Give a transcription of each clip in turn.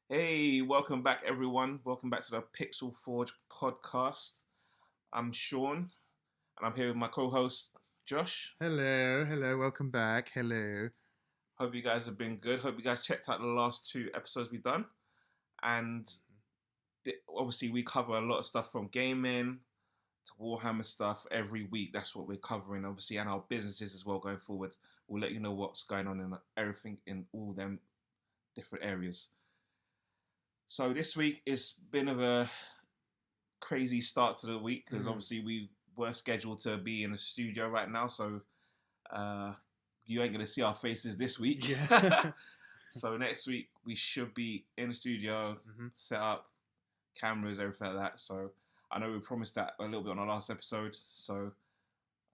Hey, welcome back, everyone. Welcome back to the Pixel Forge podcast. I'm Sean, and I'm here with my co-host Josh. Hello, welcome back. Hello. Hope you guys have been good. Hope you guys checked out the last two episodes we've done, and obviously we cover a lot of stuff from gaming to Warhammer stuff every week. That's what we're covering, obviously, and our businesses as well going forward. We'll let you know what's going on in everything in all them different areas. So this week it's been of a crazy start to the week because obviously we were scheduled to be in the studio right now, so you ain't gonna see our faces this week. Yeah. So next week we should be in the studio, set up cameras, everything like that. So I know we promised that a little bit on our last episode, so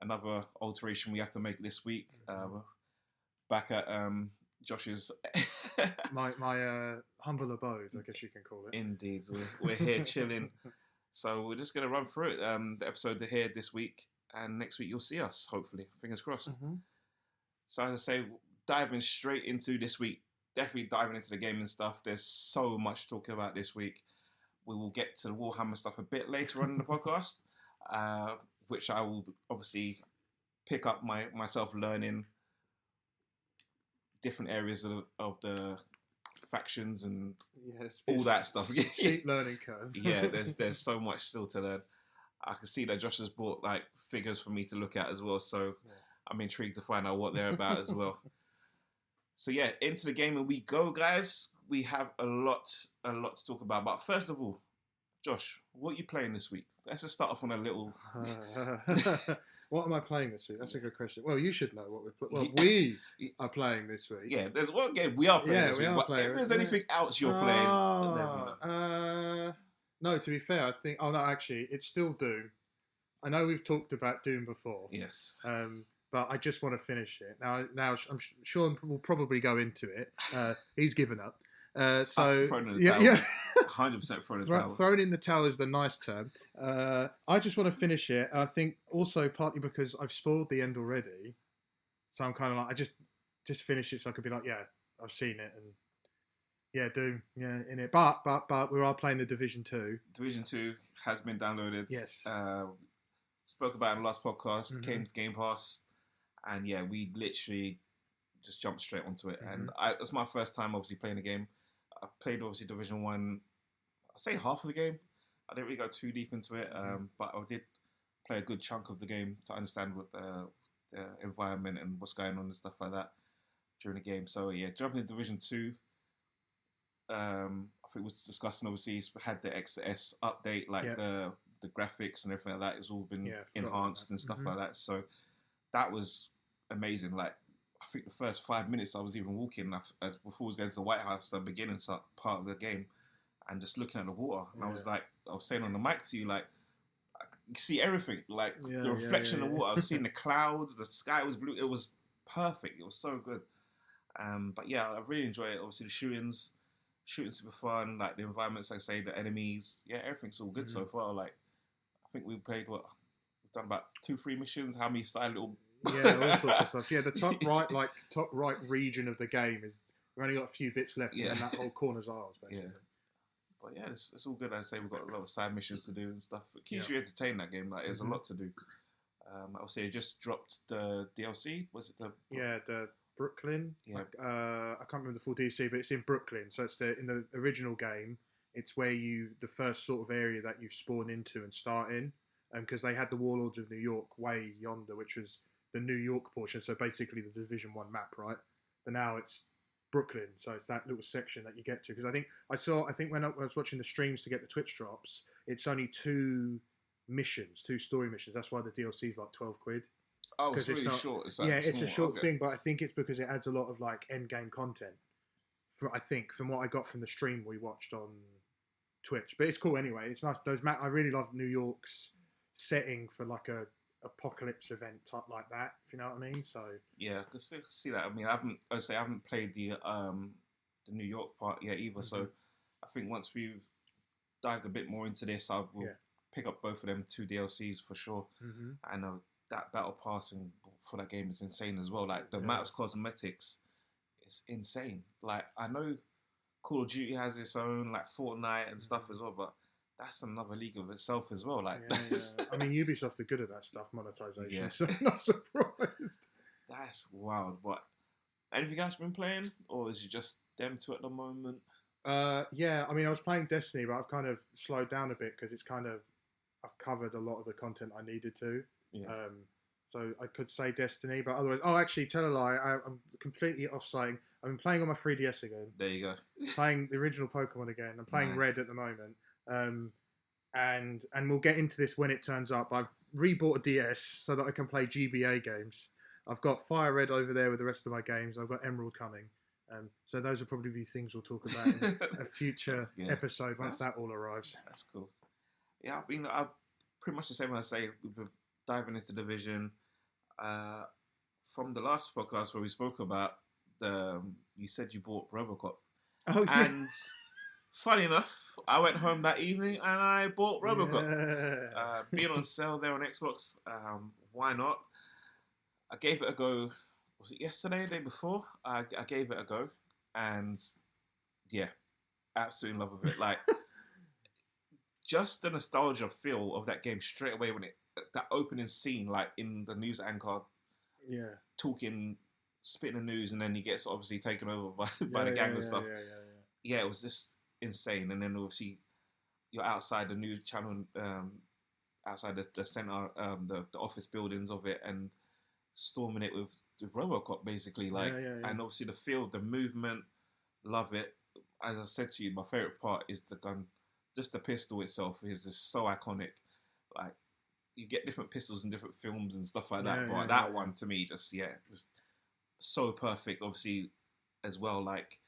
another alteration we have to make this week. Back at Josh's my humble abode, I guess you can call it. Indeed, we're here chilling. So we're just going to run through it. The episode here this week, and next week you'll see us, hopefully. Fingers crossed. So as I say, diving straight into this week, definitely diving into the gaming stuff. There's so much to talk about this week. We will get to the Warhammer stuff a bit later on in the podcast, which I will obviously pick up myself learning different areas of the factions and all that stuff. Steep learning curve. Yeah, there's so much still to learn. I can see that Josh has brought like figures for me to look at as well, so I'm intrigued to find out what they're about as well. So yeah, into the game and we go, guys. We have a lot to talk about. But first of all, Josh, what are you playing this week? Let's just start off on a little. What am I playing this week? That's a good question. Well, you should know what we are playing this week. Yeah, there's one game we are playing this week. But if there's anything else you're playing, no, to be fair, I think. Oh no, actually, it's still Doom. I know we've talked about Doom before. Yes. But I just want to finish it. Now I'm sure we'll probably go into it. He's given up. So yeah, 100% thrown in the towel. Thrown in the towel is the nice term. I just want to finish it. I think also partly because I've spoiled the end already, so I'm kind of like I just finish it so I could be like, yeah, I've seen it and yeah, Doom, yeah, in it. But we are playing the Division 2. Division 2 has been downloaded. Yes. Spoke about it in the last podcast. Came to Game Pass, and yeah, we literally just jumped straight onto it. And it's my first time obviously playing the game. I played obviously Division 1, I'd say half of the game. I didn't really go too deep into it, but I did play a good chunk of the game to understand what the environment and what's going on and stuff like that during the game. So yeah, jumping into Division 2, I think it was discussing obviously it's had the XS update, like the graphics and everything like that has all been enhanced and stuff like that. So that was amazing. Like I think the first 5 minutes I was even walking as before I was going to the White House, the beginning part of the game, and just looking at the water. And I was saying on the mic to you, like, you see everything, like the reflection of the water. I was seeing the clouds, the sky was blue. It was perfect. It was so good. But yeah, I really enjoy it. Obviously, the shooting's super fun. Like the environments, like I say, the enemies. Yeah, everything's all good so far. Like, I think we've done about 2-3 missions. How many side little yeah, all sorts of stuff. Yeah, the top right region of the game is we've only got a few bits left, and that whole corner's ours, basically. Yeah. But yeah, it's all good. I say we've got a lot of side missions to do and stuff. It keeps you entertained. That game, like, there's a lot to do. Obviously, it just dropped the DLC. Was it the Brooklyn? Yeah. I can't remember the full DLC, but it's in Brooklyn. So it's in the original game. It's where the first sort of area that you spawn into and start in, because they had the Warlords of New York way yonder, which was the New York portion, so basically the Division 1 map, right? But now it's Brooklyn, so it's that little section that you get to. Because I think when I was watching the streams to get the Twitch drops, it's only 2 story missions. That's why the DLC is like £12. Oh, it's really short. It's it's a short thing, but I think it's because it adds a lot of like end game content. I think from what I got from the stream we watched on Twitch, but it's cool anyway. It's nice. I really love New York's setting for like a apocalypse event type like that, if you know what I mean. So yeah, I can see that. I mean, I haven't played the New York part yet either. So I think once we've dived a bit more into this, I will pick up both of them 2 DLCs for sure. And that battle passing for that game is insane as well. Like the amount of cosmetics is insane. Like I know Call of Duty has its own, like Fortnite and stuff as well, but that's another league of itself as well. Like, yeah. I mean, Ubisoft are good at that stuff, monetization. Yeah. So I'm not surprised. that's wild. But anything else been playing, or is it just them two at the moment? Yeah. I mean, I was playing Destiny, but I've kind of slowed down a bit because it's kind of I've covered a lot of the content I needed to. Yeah. So I could say Destiny, but otherwise, actually, tell a lie. I'm completely off-citing. I've been playing on my 3DS again. There you go. Playing the original Pokemon again. I'm playing Nice. Red at the moment. And we'll get into this when it turns up. I've rebought a DS so that I can play GBA games. I've got Fire Red over there with the rest of my games. I've got Emerald coming. So those will probably be things we'll talk about in a future episode once that all arrives. That's cool. Yeah, I've pretty much the same as I say. We've been diving into Division. From the last podcast where we spoke about you said you bought RoboCop. Oh, yeah. And funny enough, I went home that evening and I bought RoboCop. Yeah. Being on sale there on Xbox, why not? I gave it a go. Was it yesterday, the day before? I gave it a go, and yeah, absolutely in love with it. Like, just the nostalgia feel of that game straight away when that opening scene, like in the news anchor, Yeah. talking, spitting the news, and then he gets obviously taken over by the gang and stuff. Yeah, it was just insane. And then obviously you're outside the news channel, outside the center, the office buildings of it, and storming it with RoboCop basically. Like, and obviously the feel, the movement, love it. As I said to you, my favorite part is the gun. Just the pistol itself is just so iconic. Like, you get different pistols in different films and stuff like that, but that one to me just so perfect. Obviously, as well, like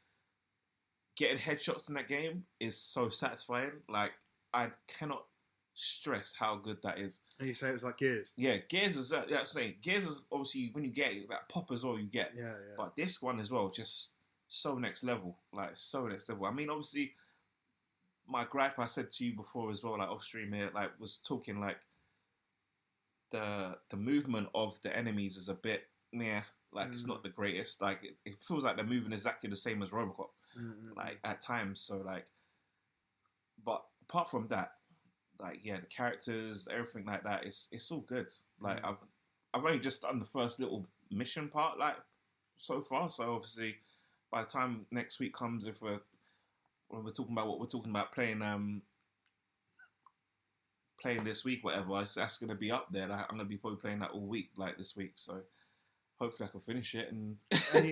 getting headshots in that game is so satisfying. Like, I cannot stress how good that is. And you say it was like Gears. Yeah, Gears is that. Yeah, I'm saying Gears is obviously when you get it, that pop as well. You get, but this one as well, just so next level. Like, so next level. I mean, obviously, my gripe I said to you before as well, like off stream here, like was talking like the movement of the enemies is a bit like it's not the greatest. Like it feels like they're moving exactly the same as RoboCop, like at times. So like, but apart from that, like the characters, everything like that, it's all good. Like I've only just done the first little mission part like so far. So obviously, by the time next week comes, when we're talking about what we're talking about playing this week, whatever, that's going to be up there. Like, I'm going to be probably playing that all week, like this week. So hopefully I can finish it. And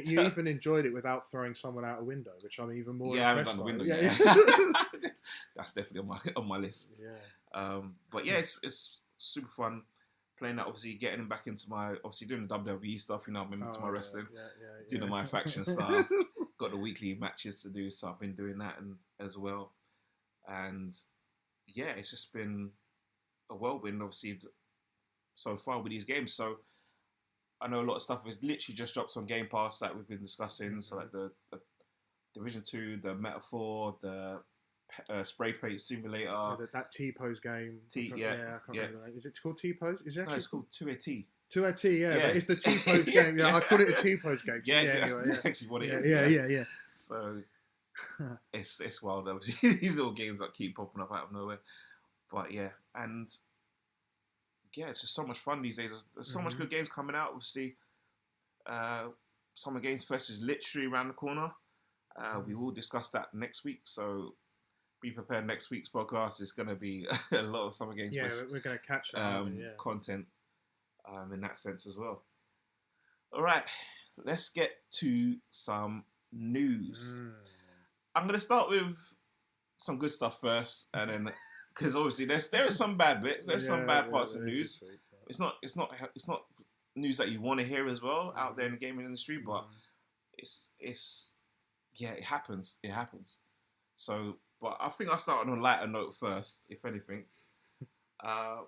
you even enjoyed it without throwing someone out a window, which I'm even more. Yeah, I haven't done the window yet. That's definitely on my list. Yeah. But yeah, it's super fun playing that. Obviously, getting back into obviously doing the WWE stuff. You know, I'm into my wrestling, doing my faction stuff. Got the weekly matches to do, so I've been doing that as well. And yeah, it's just been a whirlwind, obviously, so far with these games. So I know a lot of stuff has literally just dropped on Game Pass that we've been discussing. So like the Division 2, the Metaphor, the Spray Paint Simulator. That T-Pose game. I can't remember the name. Is it called T-Pose? Is it actually it's called 2AT. 2AT, but it's the T-Pose game. Yeah, I call it a T-Pose game. That's actually what it is. Yeah. So it's wild. Obviously, these little games that keep popping up out of nowhere. But yeah, and yeah, it's just so much fun these days. There's so much good games coming out. Obviously, Summer Games Fest is literally around the corner. We will discuss that next week. So be prepared. Next week's podcast is going to be a lot of Summer Games Fest. Yeah, we're going to catch that content in that sense as well. All right, let's get to some news. I'm going to start with some good stuff first, and then because obviously there are some bad bits, there's some bad parts of news. It's not news that you want to hear as well out there in the gaming industry, but it happens. So, but I think I'll start on a lighter note first, if anything. I'm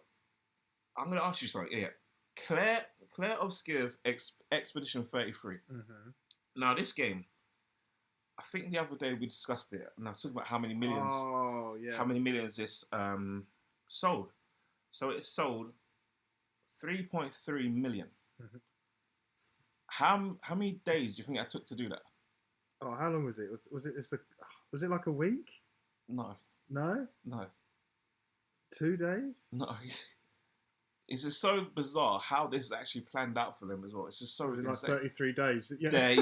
going to ask you something. Yeah, Claire Obscure's Expedition 33. Now, this game, I think the other day we discussed it, and I was talking about how many millions. Oh, yeah. How many millions this sold? So it sold 3.3 million. How many days do you think that took to do that? Oh, how long was it? Was it like a week? No, No, no, 2 days. no. It's just so bizarre how this is actually planned out for them as well. It's just so Was it like insane. 33 days? Yeah.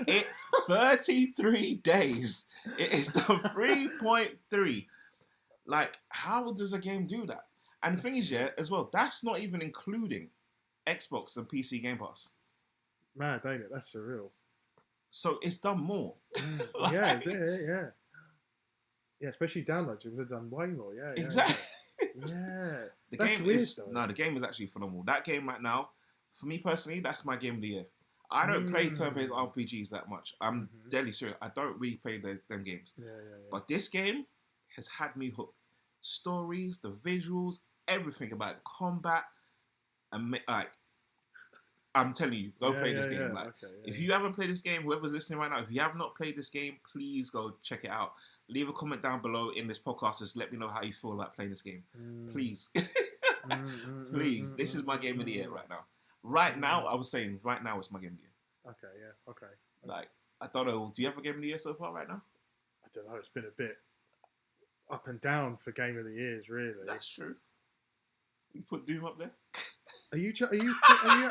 It's 33 days. It is the 3.3. Like, how does a game do that? And the thing is, yeah, as well, that's not even including Xbox and PC Game Pass. Mad, ain't it? That's surreal. So it's done more. Like, yeah. Yeah, especially downloads. It would have done way more. Yeah, exactly. Yeah. The That's game weird, is though. no, the game is actually phenomenal. That game right now, for me personally, that's my game of the year. I don't play turn-based RPGs that much. I'm deadly serious. I don't really play them games. Yeah. But this game has had me hooked. Stories, the visuals, everything about it, the combat, and like, I'm telling you, go play this game. Like, if you haven't played this game, whoever's listening right now, if you have not played this game, please go check it out. Leave a comment down below in this podcast. Just let me know how you feel about playing this game. Please. Please. This is my game of the year right now. Right now, I was saying, right now, it's my game of the year. Okay, yeah, okay. Like, I don't know. Do you have a game of the year so far right now? I don't know. It's been a bit up and down for game of the years, really. That's true. You put Doom up there? Are you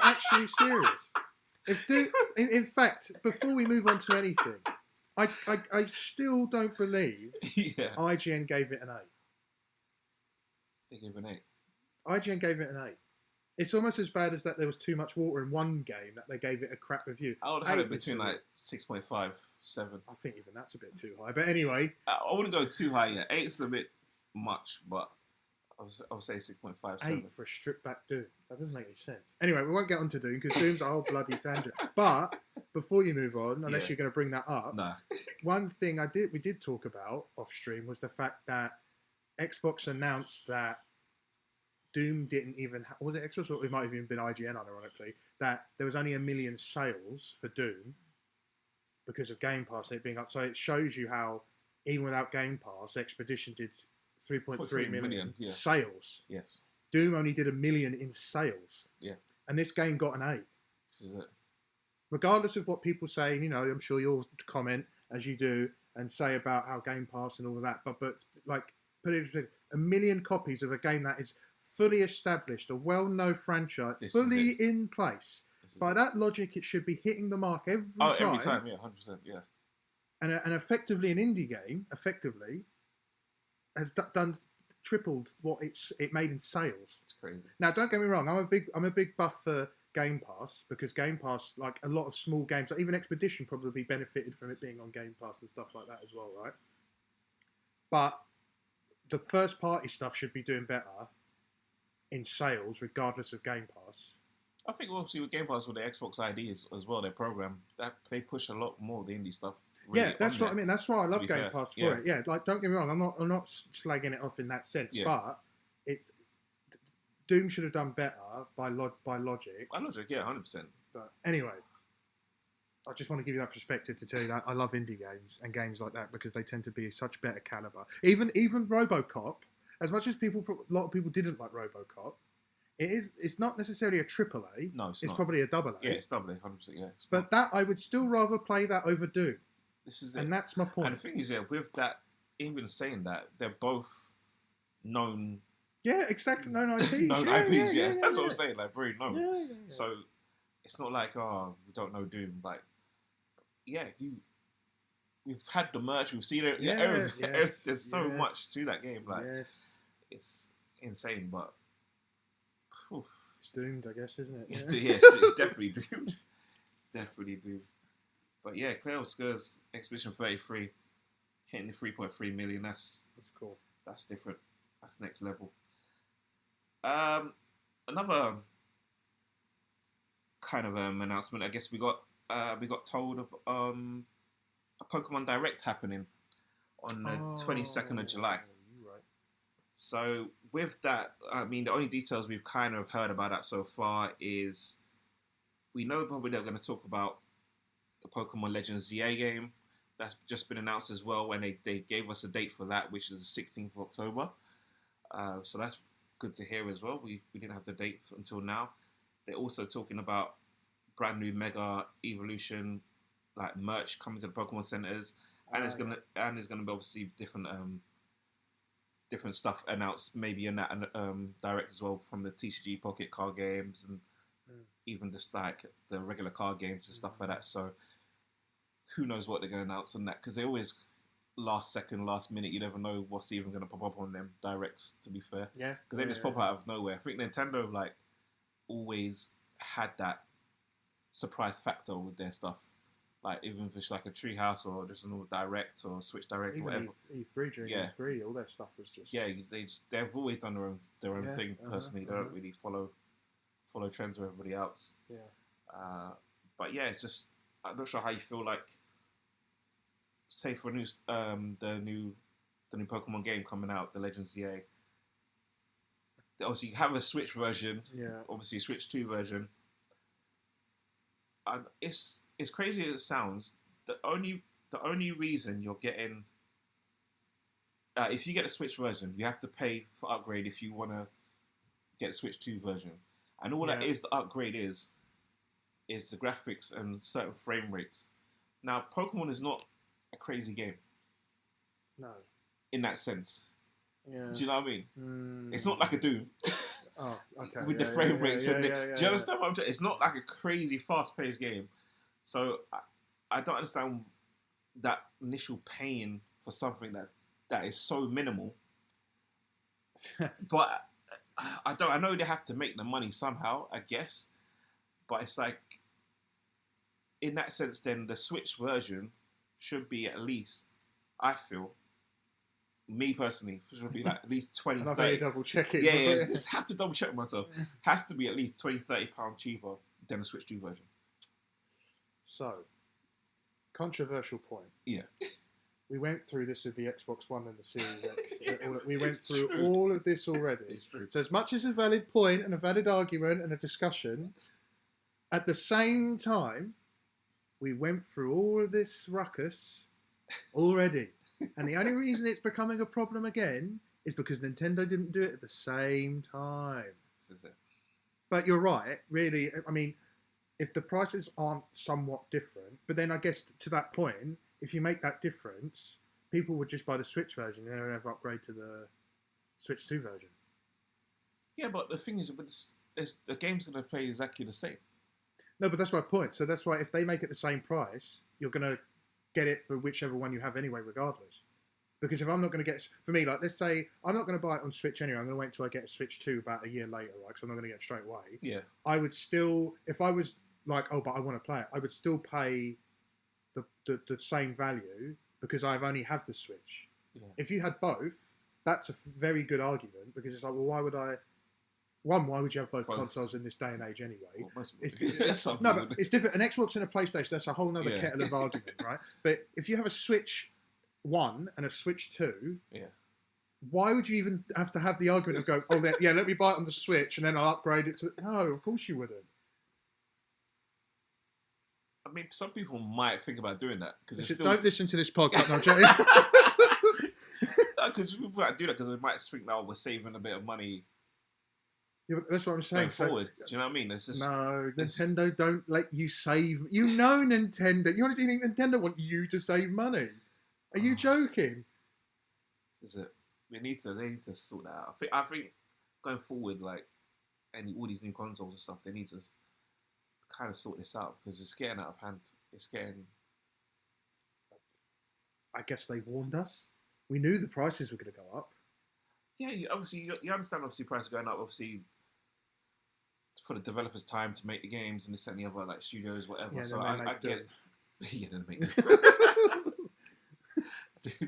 actually serious? If Doom, in fact, before we move on to anything, I still don't believe IGN gave it an 8. They gave it an 8. IGN gave it an 8. It's almost as bad as that there was too much water in one game that they gave it a crap review. I would have it between like 6.5, 7. I think even that's a bit too high. But anyway. I wouldn't go too high yet. 8's a bit much, but I would say 6.5, 7. 8 for a stripped back Doom. That doesn't make any sense. Anyway, we won't get onto Doom because Doom's a whole bloody tangent. But before you move on, unless you're going to bring that up, one thing we did talk about off stream was the fact that Xbox announced that Doom didn't even... Was it Xbox or it might have even been IGN, ironically, that there was only 1 million sales for Doom because of Game Pass and it being up. So it shows you how, even without Game Pass, Expedition did 3.3 million sales. Yes. Doom only did 1 million in sales. Yeah. And this game got an 8. This is it. Regardless of what people say, you know, I'm sure you'll comment, as you do, and say about how Game Pass and all of that, but like, put it 1 million copies of a game that is fully established, a well-known franchise, fully in place. By that logic, it should be hitting the mark every time. Every time, yeah, 100%, yeah. And effectively, an indie game, has done tripled what it made in sales. It's crazy. Now, don't get me wrong, I'm a big buff for Game Pass because Game Pass, like a lot of small games, like even Expedition probably benefited from it being on Game Pass and stuff like that as well, right? But the first party stuff should be doing better in sales, regardless of Game Pass. I think obviously with Game Pass, with the Xbox ID as well, their program, that they push a lot more of the indie stuff. Really that's what I mean. That's why I love Game Pass for it. Yeah, like don't get me wrong, I'm not slagging it off in that sense, but it's Doom should have done better by logic. By logic, yeah, 100%. But anyway, I just want to give you that perspective to tell you that I love indie games and games like that because they tend to be such better caliber. Even RoboCop, as much as a lot of people didn't like RoboCop, it's not necessarily a triple A. No, it's not. Probably a double A. Yeah, it's double A, 100%. Yeah, but that I would still rather play that over Doom. This is it. And that's my point. And the thing is, with that, even saying that, they're both known. Yeah, exactly. Known IPs. Known IPs, yeah. That's what I'm saying. Like very known. Yeah. So it's not like we don't know Doom. Like we've had the merch, we've seen it. There's so much to that game. Like it's insane, but it's doomed, I guess, isn't it? It's definitely doomed. Definitely doomed. But yeah, Layoffs Skulls Expedition 33 hitting the 3.3 million. That's cool. That's different. That's next level. Another kind of announcement. I guess we got told of a Pokemon Direct happening on the 22nd of July. Right. So with that, I mean, the only details we've kind of heard about that so far is we know probably they're going to talk about the Pokemon Legends ZA game. That's just been announced as well when they gave us a date for that, which is the 16th of October. So that's good to hear as well. We didn't have the date until now. They're also talking about brand new Mega Evolution like merch coming to the Pokemon centers, and there's gonna be obviously different stuff announced, maybe in that direct as well from the TCG Pocket card games and even just like the regular card games and stuff like that. So who knows what they're going to announce on that, because they always last second, last minute. You never know what's even going to pop up on them directs, to be fair. Yeah. Because they just pop out of nowhere. I think Nintendo like always had that surprise factor with their stuff. Like even if it's like a Treehouse or just a normal Direct or Switch Direct or whatever. E3 during E3, all their stuff was just they've always done their own thing personally. They don't really follow trends with everybody else. Yeah. But yeah, it's just I'm not sure how you feel like. Say for the new Pokemon game coming out, the Legends ZA. Obviously, you have a Switch version. Yeah. Obviously, a Switch 2 version. And it's crazy as it sounds. The only reason you're getting if you get a Switch version, you have to pay for upgrade if you want to get a Switch 2 version. And all that is the upgrade is the graphics and certain frame rates. Now, Pokemon is not a crazy game. No. In that sense. Yeah. Do you know what I mean? It's not like a Doom. Oh, okay. With the frame rates. Do you understand what I'm saying? It's not like a crazy fast-paced game. So I don't understand that initial pain for something that is so minimal. But I know they have to make the money somehow, I guess. But it's like, in that sense, then the Switch version should be at least, I feel, me personally, should be like at least 20, and 30. double check it. Yeah, just have to double check myself. Has to be at least 20, 30 pounds cheaper than the Switch 2 version. So, controversial point. Yeah. We went through this with the Xbox One and the Series X. We went through all of this already. It's true. So as much as a valid point and a valid argument and a discussion, at the same time, we went through all of this ruckus already. And the only reason it's becoming a problem again is because Nintendo didn't do it at the same time. This is it. But you're right, really. I mean, if the prices aren't somewhat different, but then I guess to that point, if you make that difference, people would just buy the Switch version and never upgrade to the Switch 2 version. Yeah, but the thing is, the game's going to play exactly the same. No, but that's my point. So that's why if they make it the same price, you're going to get it for whichever one you have anyway, regardless. Because if I'm not going to get... For me, like, let's say I'm not going to buy it on Switch anyway. I'm going to wait until I get a Switch 2 about a year later, right? Because I'm not going to get it straight away. Yeah. I would still... If I was like, oh, but I want to play it, I would still pay the same value because I've only have the Switch. Yeah. If you had both, that's a very good argument because it's like, well, why would I... One, why would you have both consoles in this day and age anyway? Well, no, but it's different. An Xbox and a PlayStation, that's a whole other kettle of argument, right? But if you have a Switch 1 and a Switch 2, why would you even have to have the argument of go, oh, let me buy it on the Switch and then I'll upgrade it to... No, of course you wouldn't. I mean, some people might think about doing that. Don't listen to this podcast, no, Jay. Because people might do that because they might think, now we're saving a bit of money. Yeah, but that's what I'm saying. Going forward, do you know what I mean? Nintendo don't let you save. You know Nintendo. You honestly think Nintendo want you to save money? Are you joking? This is it. They need to sort that out. I think going forward, like all these new consoles and stuff, they need to kind of sort this out because it's getting out of hand. It's getting. I guess they warned us. We knew the prices were going to go up. Yeah, you understand. Obviously, prices going up. Obviously, for the developers' time to make the games and this and the other, like studios, whatever. Yeah, so I get it. Yeah, then make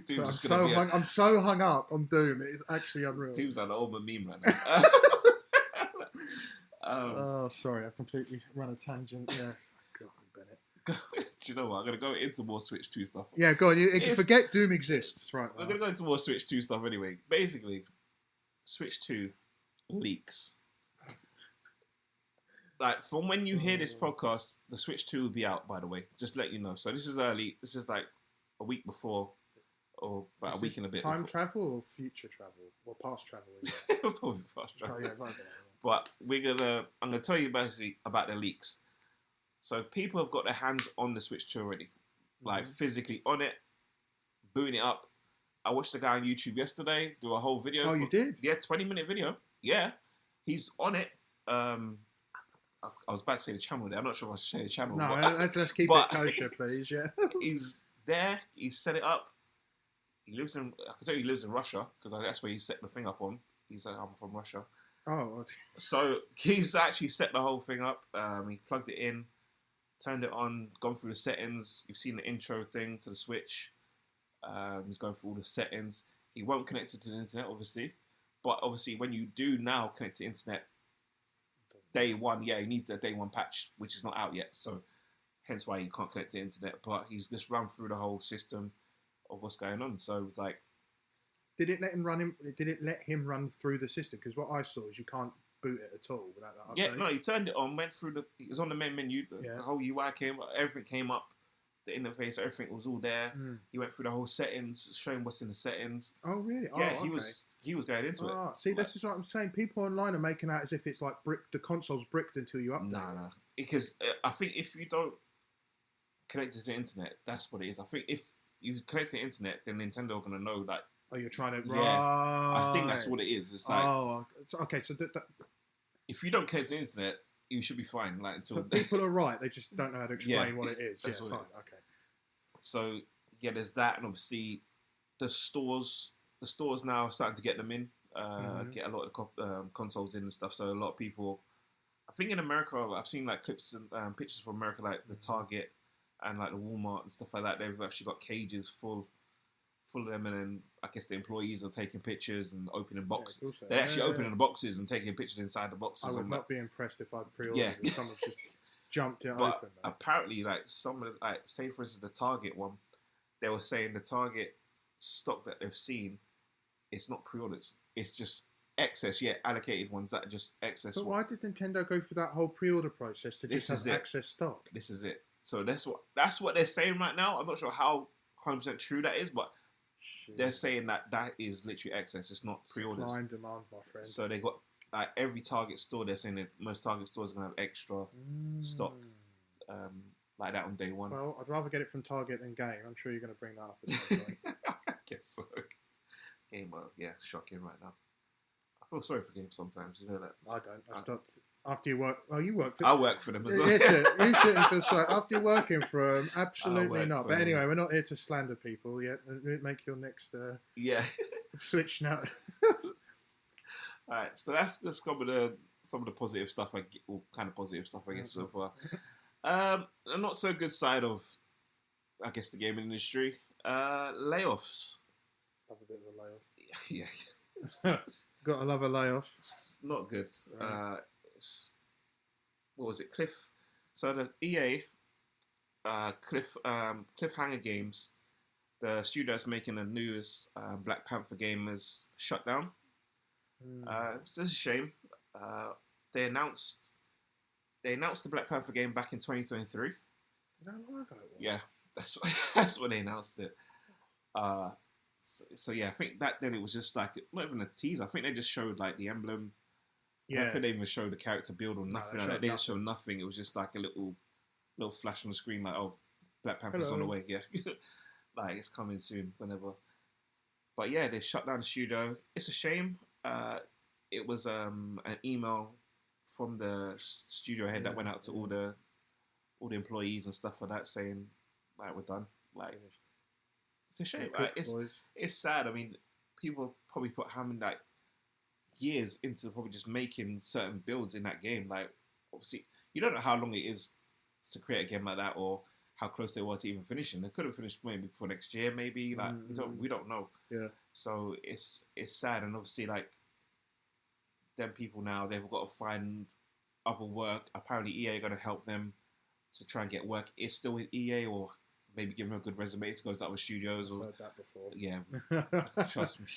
Doom. I'm so hung up on Doom. It's actually unreal. Doom's like the ultimate meme right now. Sorry, I've completely run a tangent. Yeah. God, Bennett. Do you know what? I'm going to go into more Switch 2 stuff. Yeah, go on. You forget Doom exists right now. I'm going to go into more Switch 2 stuff anyway. Basically, Switch 2 leaks. Like, from when you hear this podcast, the Switch 2 will be out, by the way. Just let you know. So this is early. This is like a week before, or about a week and a bit time before. Travel or future travel? Or past travel? Probably past travel. Oh, yeah, right. But I'm going to tell you basically about the leaks. So people have got their hands on the Switch 2 already. like physically on it, booting it up. I watched a guy on YouTube yesterday do a whole video. Oh, you did? Yeah, 20-minute video. Yeah, he's on it. I was about to say the channel there. I'm not sure if I should say the channel. No, but, let's keep it kosher, please. Yeah. He's there. He set it up. He lives in. I can tell you he lives in Russia because that's where he set the thing up on. He's like, I'm from Russia. Oh. So he's actually set the whole thing up. He plugged it in, turned it on, gone through the settings. You've seen the intro thing to the Switch. He's going through all the settings. He won't connect it to the internet, obviously. But obviously, when you do now connect to the internet, day one, yeah, you need the day one patch, which is not out yet. So hence why you can't connect to the internet. But he's just run through the whole system of what's going on. So it's like, did it let him run? Did it let him run through the system? Because what I saw is you can't boot it at all without that update. Yeah, no, he turned it on, went through it was on the main menu. The whole UI came, everything came up. The interface, everything was all there. He went through the whole settings, showing what's in the settings. Oh, really? Yeah, he was going into it. See, this is what I'm saying. People online are making out as if it's like the console's bricked until you update. No. Because I think if you don't connect it to the internet, that's what it is. I think if you connect to the internet, then Nintendo are going to know that. Oh, you're trying to... Yeah. I think that's what it is. It's like... Oh, okay. So if you don't connect to the internet, you should be fine. Like, until so people are right. They just don't know how to explain what it is. That's fine. Okay. So, yeah, there's that. And obviously, the stores now are starting to get them in. Get a lot of consoles in and stuff. So a lot of people... I think in America, I've seen like clips and pictures from America, like the Target and like the Walmart and stuff like that. They've actually got cages full of them, and then I guess the employees are taking pictures and opening boxes. Yeah, so. They're actually opening the boxes and taking pictures inside the boxes. I would not be impressed if I pre-ordered it. Someone's just jumped it open. But apparently, like some of the, like say for instance the Target one, they were saying the Target stock that they've seen, it's not pre-orders. It's just excess, allocated ones that are just excess. But why did Nintendo go through that whole pre-order process to just have excess stock? This is it. So that's what they're saying right now. I'm not sure how 100% true that is, but they're saying that is literally excess. It's not pre-orders. Supply and demand, my friend. So they got like every Target store. They're saying that most Target stores are gonna have extra stock, like that on day one. Well, I'd rather get it from Target than Game. I'm sure you're going to bring that up at some point. I guess so. Game, shocking right now. I feel sorry for Game sometimes. You know that. I don't. I stopped after you work. Oh, you work for. I work for them as well. Listen, you shouldn't feel sorry after you're working for them. Absolutely not. But anyway, we're not here to slander people yet. Make your next switch now. All right, so that's some of the positive stuff. Kind of positive stuff, I guess, so far. A not so good side of, I guess, the gaming industry. Layoffs. Have a bit of a layoff. Yeah. Gotta love a layoff. It's not good. Right. What was it? So the EA, Cliffhanger Games, the studio that's making the newest Black Panther game is shut down. It's a shame. They announced the Black Panther game back in 2023. Yeah, that's when they announced it. So yeah, I think that then it was just like not even a teaser. I think they just showed like the emblem. Yeah, I don't think they even showed the character build or nothing. They didn't show nothing. It was just like a little flash on the screen, like, oh, Black Panther's on the way. Yeah, like it's coming soon, whenever. But yeah, they shut down the studio. It's a shame. It was an email from the studio head that went out to all the employees and stuff like that, saying like we're done. Like it's a shame. Like, it's sad. I mean, people probably put how many like years into probably just making certain builds in that game. Like obviously, you don't know how long it is to create a game like that, or how close they were to even finishing. They could have finished maybe before next year, maybe. Like we don't know. Yeah. So it's sad, and obviously like them people now they've got to find other work. Apparently EA are going to help them to try and get work. It's still with EA, or maybe give them a good resume to go to other studios. Or I've heard that before. Yeah, trust me.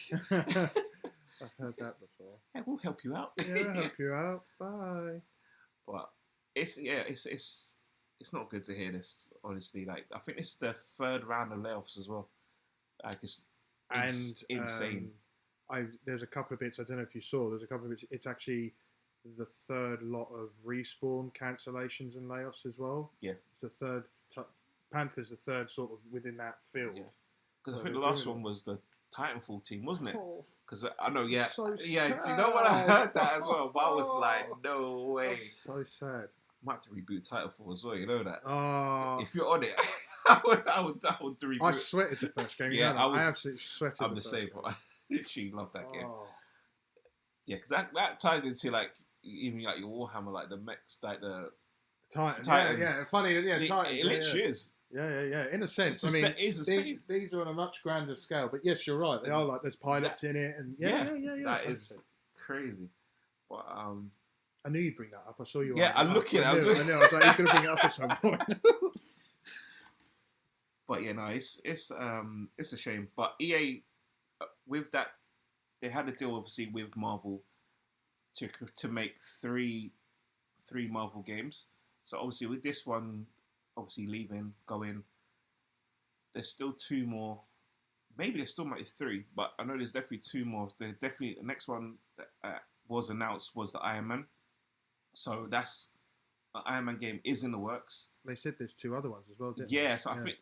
I've heard that before. Yeah, we'll help you out. Yeah, we'll help you out. Bye. But it's not good to hear this. Honestly, like I think it's the third round of layoffs as well. Like it's insane. There's a couple of bits. I don't know if you saw. There's a couple of bits. It's actually the third lot of Respawn cancellations and layoffs as well. Yeah, it's the third Panther's the third sort of within that field. Yeah. Because So I think the they're last doing one was the Titanfall team, wasn't it? Oh, Because I know, yeah, so yeah. sad. Do you know when I heard that as well? But I was like, no way. that's so sad. I might have to reboot Titanfall as well. You know that. Oh, If you're on it, I would reboot. I sweated the first game. Yeah, I absolutely sweated. I'm the same. I literally love that game. Oh. Yeah, because that ties into like even like your Warhammer, like the mechs, like the Titans. Titans. Yeah, funny. Yeah, Titans. It literally is. Yeah. In a sense, I mean, these are on a much grander scale. But yes, you're right. They are like there's pilots in it, and yeah. That is crazy. But I knew you'd bring that up. I saw you. Yeah, I'm looking. I knew. I was like, he's going to bring it up at some point. But yeah, no, it's a shame. But EA, with that, they had a deal obviously with Marvel to make three Marvel games. So obviously with this one, obviously going, there's still two more. Maybe there still might be three, but I know there's definitely two more. The next one that was announced was the Iron Man. So that's an Iron Man game is in the works. They said there's two other ones as well, didn't yeah, they? so I think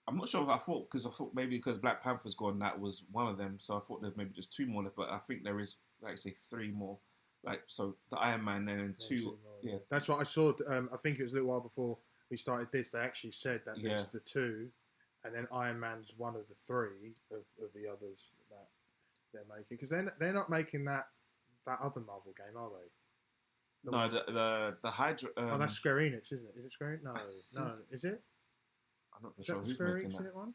I'm not sure if I thought maybe because Black Panther's gone, that was one of them. So I thought there's maybe just two more left, but I think there is, like say, three more. Like, so the Iron Man and then two more, yeah. That's what I saw. I think it was a little while before we started this. They actually said that there's the two, and then Iron Man's one of the three of the others that they're making. Because they're not making that other Marvel game, are they? No, the Hydra. Oh, that's Square Enix, isn't it? Is it Square Enix? No, is it? I'm not Is sure that the who's Square making Enix that. in it one?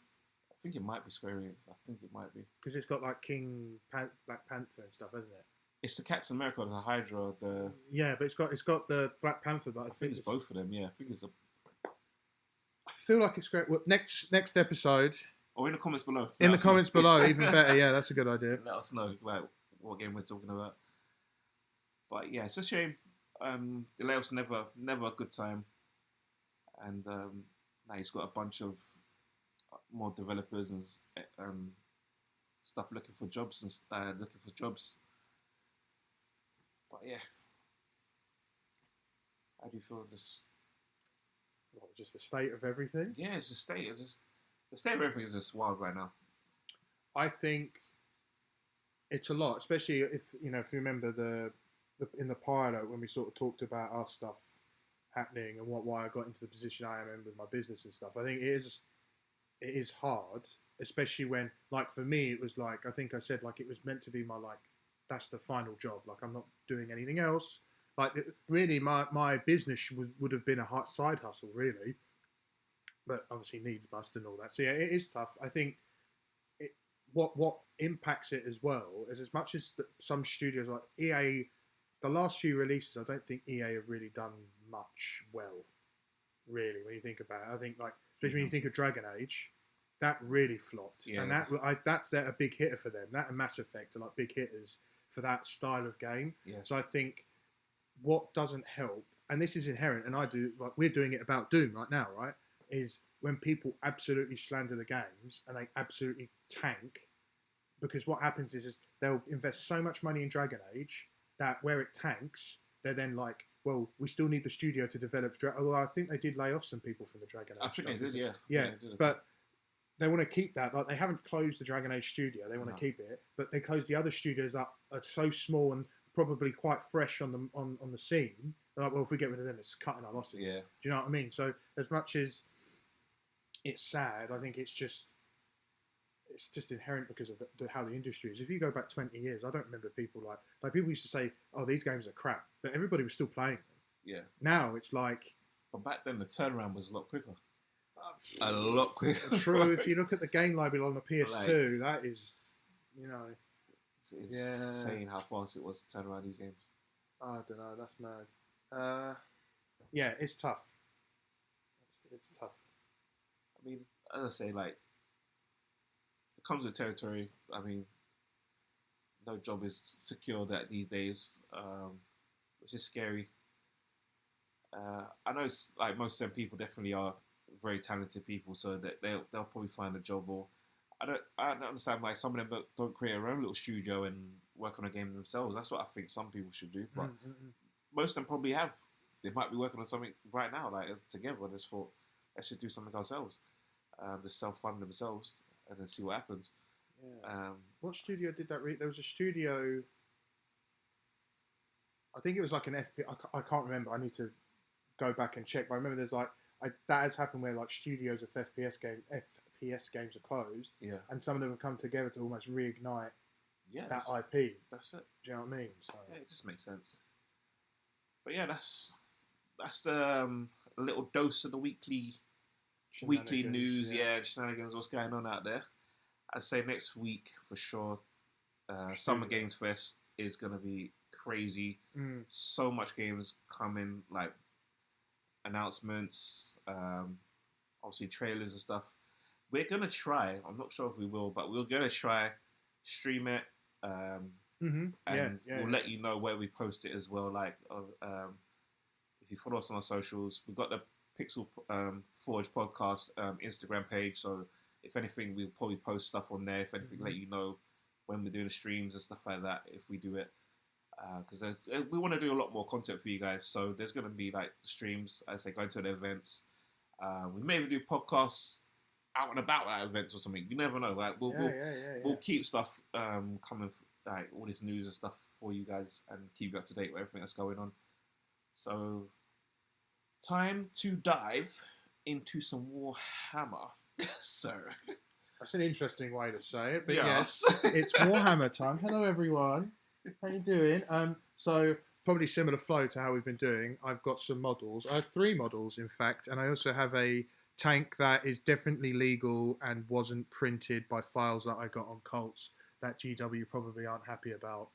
I think it might be Square Enix. I think it might be. Because it's got like Black Panther and stuff, hasn't it? It's the Captain America, the Hydra, the. Yeah, but it's got the Black Panther. But I think it's both of them. Yeah, I think it's a. I feel like it's great. Well, next episode. Or in the comments below. In the comments below, even better. Yeah, that's a good idea. Let us know about what game we're talking about. But yeah, it's a shame. The layoffs never a good time, and now he's got a bunch of more developers and stuff looking for jobs But yeah, how do you feel this? Just the state of everything. Yeah, it's the state of everything is just wild right now. I think it's a lot, especially if you remember in the pilot when we sort of talked about our stuff happening and why I got into the position I am in with my business and stuff. I think it is hard, especially when, like, for me, it was like, I think I said, like, it was meant to be my, like, that's the final job. Like, I'm not doing anything else. Like, really, my business would have been a side hustle, really. But obviously needs must and all that. So, yeah, it is tough. I think what impacts it as well is as much as some studios like EA, the last few releases, I don't think EA have really done much well, really, when you think about it. I think, like, especially when you think of Dragon Age, that really flopped. Yeah. And that's a big hitter for them. That and Mass Effect are like big hitters for that style of game. Yeah. So I think what doesn't help, and this is inherent, and we're doing it about Doom right now, right, is when people absolutely slander the games and they absolutely tank, because what happens is they'll invest so much money in Dragon Age that where it tanks, they're then like, well, we still need the studio to develop. Well, I think they did lay off some people from the Dragon Age. I think they did, yeah. Yeah, but they want to keep that. Like, they haven't closed the Dragon Age studio. They want to keep it, but they closed the other studios that are so small and probably quite fresh on the scene. They're like, well, if we get rid of them, it's cutting our losses. Yeah. Do you know what I mean? So as much as it's sad, I think it's just inherent because of how the industry is. If you go back 20 years, I don't remember people like people used to say, oh, these games are crap, but everybody was still playing them. Yeah. Now it's like... But back then, the turnaround was a lot quicker. A lot quicker. True. If you look at the game library on the PS2, that is, It's insane how fast it was to turn around these games. I don't know. That's mad. Yeah, it's tough. It's tough. I mean, as I say, like, it comes with territory. I mean, no job is secure these days, which is scary. I know it's like most of them people definitely are very talented people, so that they'll probably find a job. Or I don't understand why some of them don't create their own little studio and work on a game themselves. That's what I think some people should do. But most of them probably have. They might be working on something right now, like together. I just thought let's just do something ourselves. Just self-fund themselves and then see what happens. Yeah. What studio did that? There was a studio. I think it was like an FP. I can't remember. I need to go back and check. But I remember there's like that has happened where like studios of FPS games are closed. Yeah. And some of them have come together to almost reignite that IP. That's it. Do you know what I mean? So. Yeah, it just makes sense. But yeah, that's a little dose of the weekly news. Yeah, shenanigans. What's going on out there? I'd say next week for sure. Summer Games Fest is gonna be crazy. So much games coming, like announcements, obviously trailers and stuff. We're gonna try. I'm not sure if we will, but we're gonna try stream it. And we'll let you know where we post it as well. Like, if you follow us on our socials, we've got the Pixel Forge podcast Instagram page. So if anything, we'll probably post stuff on there. If anything, let you know when we're doing the streams and stuff like that. If we do it, because we want to do a lot more content for you guys. So there's going to be like streams, as they go to the events. We may even do podcasts out and about at events or something. You never know. Like we'll keep stuff coming, like all this news and stuff for you guys, and keep you up to date with everything that's going on. So, time to dive into some Warhammer, sir. That's an interesting way to say it, but yes, it's Warhammer time. Hello, everyone. How you doing? So probably similar flow to how we've been doing. I've got some models. I have 3 models, in fact, and I also have a tank that is definitely legal and wasn't printed by files that I got on Colts that GW probably aren't happy about.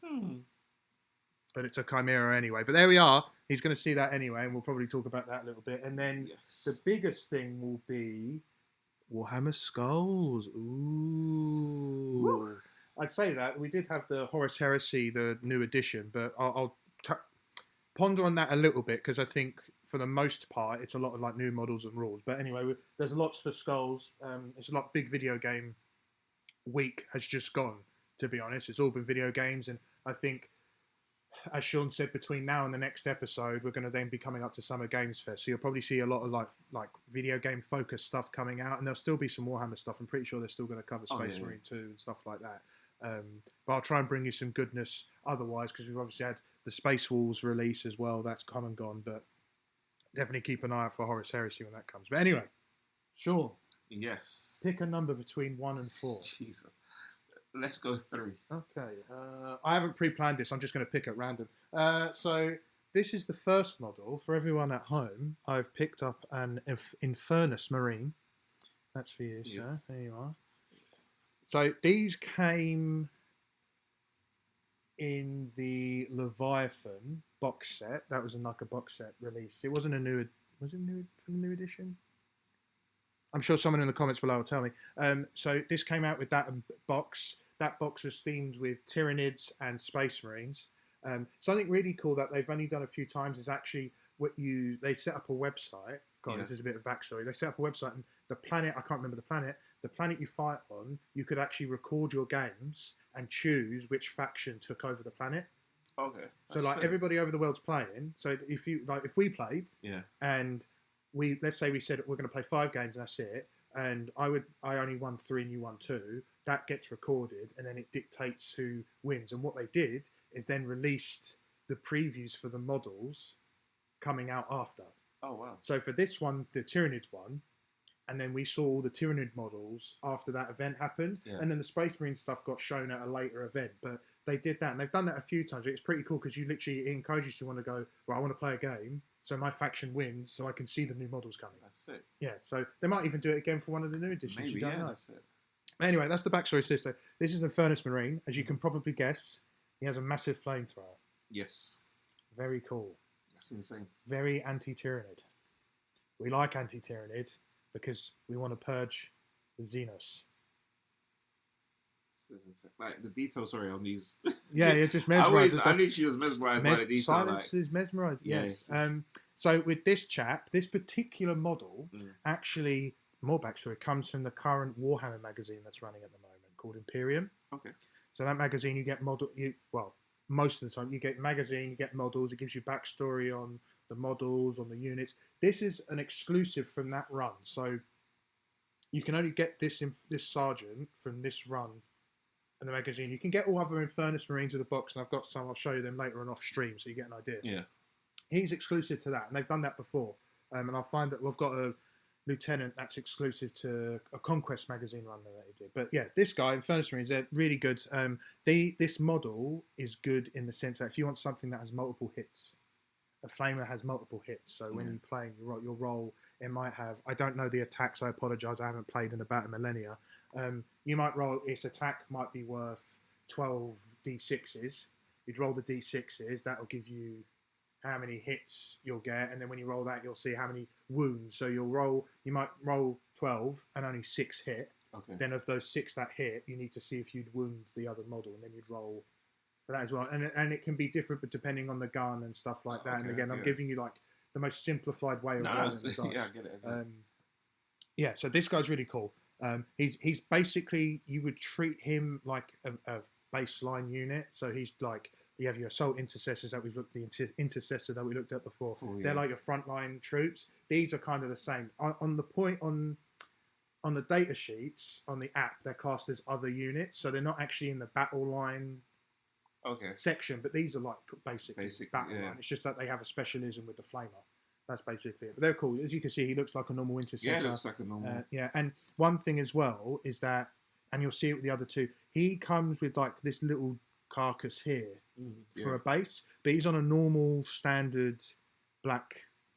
But it's a Chimera anyway. But there we are. He's going to see that anyway, and we'll probably talk about that a little bit. And then the biggest thing will be Warhammer Skulls. Ooh. Woo. I'd say that. We did have the Horus Heresy, the new edition, but I'll ponder on that a little bit, because I think for the most part it's a lot of like new models and rules. But anyway, there's lots for Skulls. It's a lot big video game week has just gone, to be honest. It's all been video games, and I think, as Sean said, between now and the next episode, we're going to then be coming up to Summer Games Fest. So you'll probably see a lot of like video game focused stuff coming out, and there'll still be some Warhammer stuff. I'm pretty sure they're still going to cover Space Marine 2 and stuff like that. But I'll try and bring you some goodness otherwise, because we've obviously had the Space Wolves release as well. That's come and gone, but definitely keep an eye out for Horus Heresy when that comes. But anyway, Sean. Yes. Pick a number between 1 and 4. Jesus. Let's go 3. Okay. I haven't pre-planned this. I'm just going to pick at random. So this is the first model. For everyone at home, I've picked up an Infernus Marine. That's for you, sir. There you are. So these came in the Leviathan box set. That was like a box set release. It wasn't a new... Was it new for the new edition? I'm sure someone in the comments below will tell me. So this came out with that box. That box was themed with Tyranids and Space Marines. Something really cool that they've only done a few times is actually they set up a website. This is a bit of backstory. They set up a website, and the planet, I can't remember the planet you fight on, you could actually record your games and choose which faction took over the planet. Okay. So like everybody over the world's playing. So if we played, and let's say we said we're going to play 5 games and that's it, and I only won 3 and you won 2, that gets recorded and then it dictates who wins. And what they did is then released the previews for the models coming out after. Oh wow. So for this one, the Tyranids won, and then we saw all the Tyranid models after that event happened, and then the Space Marine stuff got shown at a later event. But they did that, and they've done that a few times. It's pretty cool, because it encourages you to want to go, well, I want to play a game, so my faction wins, so I can see the new models coming. That's it. Yeah, so they might even do it again for one of the new editions. Maybe, you don't know. That's it. Anyway, that's the backstory, sister. This is Infernus Marine. As you can probably guess, he has a massive flamethrower. Yes. Very cool. That's insane. Very anti-Tyranid. We like anti-Tyranid because we want to purge the Xenos. Like the details, on these. Yeah, you're just mesmerised. I knew she was mesmerised by the detail. Silence is mesmerised. Yes. So with this chap, this particular model, actually, more backstory, comes from the current Warhammer magazine that's running at the moment, called Imperium. Okay. So that magazine, you get most of the time, you get magazine, you get models. It gives you backstory on the models, on the units. This is an exclusive from that run, so you can only get this sergeant from this run in the magazine. You can get all other Infernus Marines with a box, and I've got some. I'll show you them later on off stream, so you get an idea. Yeah. He's exclusive to that, and they've done that before. And I'll find that we've got a lieutenant that's exclusive to a Conquest magazine run that they did. But yeah, this guy, Infernus Marines, they're really good. This model is good in the sense that if you want something that has multiple hits, a flamer has multiple hits. So when you're playing your role, it might have, I don't know the attacks, I apologise, I haven't played in about a millennia. You might roll, its attack might be worth 12 d6s. You'd roll the d6s, that'll give you how many hits you'll get, and then when you roll that, you'll see how many wounds. So you might roll 12 and only 6 hit. Okay. Then of those 6 that hit, you need to see if you'd wound the other model, and then you'd roll for that as well. And it can be different, but depending on the gun and stuff like that. And again, I'm giving you like the most simplified way of rolling the dice. Yeah, I get it. Yeah, so this guy's really cool. He's basically, you would treat him like a baseline unit. So he's like, you have your assault intercessors that we've looked, the intercessor that we looked at before. They're like your frontline troops. These are kind of the same. On the data sheets on the app, they're classed as other units, so they're not actually in the battle line section. But these are like basic battle line. It's just that they have a specialism with the flamer. That's basically it. But they're cool. As you can see, he looks like a normal intercessor. Yeah, he looks like a normal. And one thing as well is that, and you'll see it with the other two, he comes with like this little carcass here for a base, but he's on a normal standard black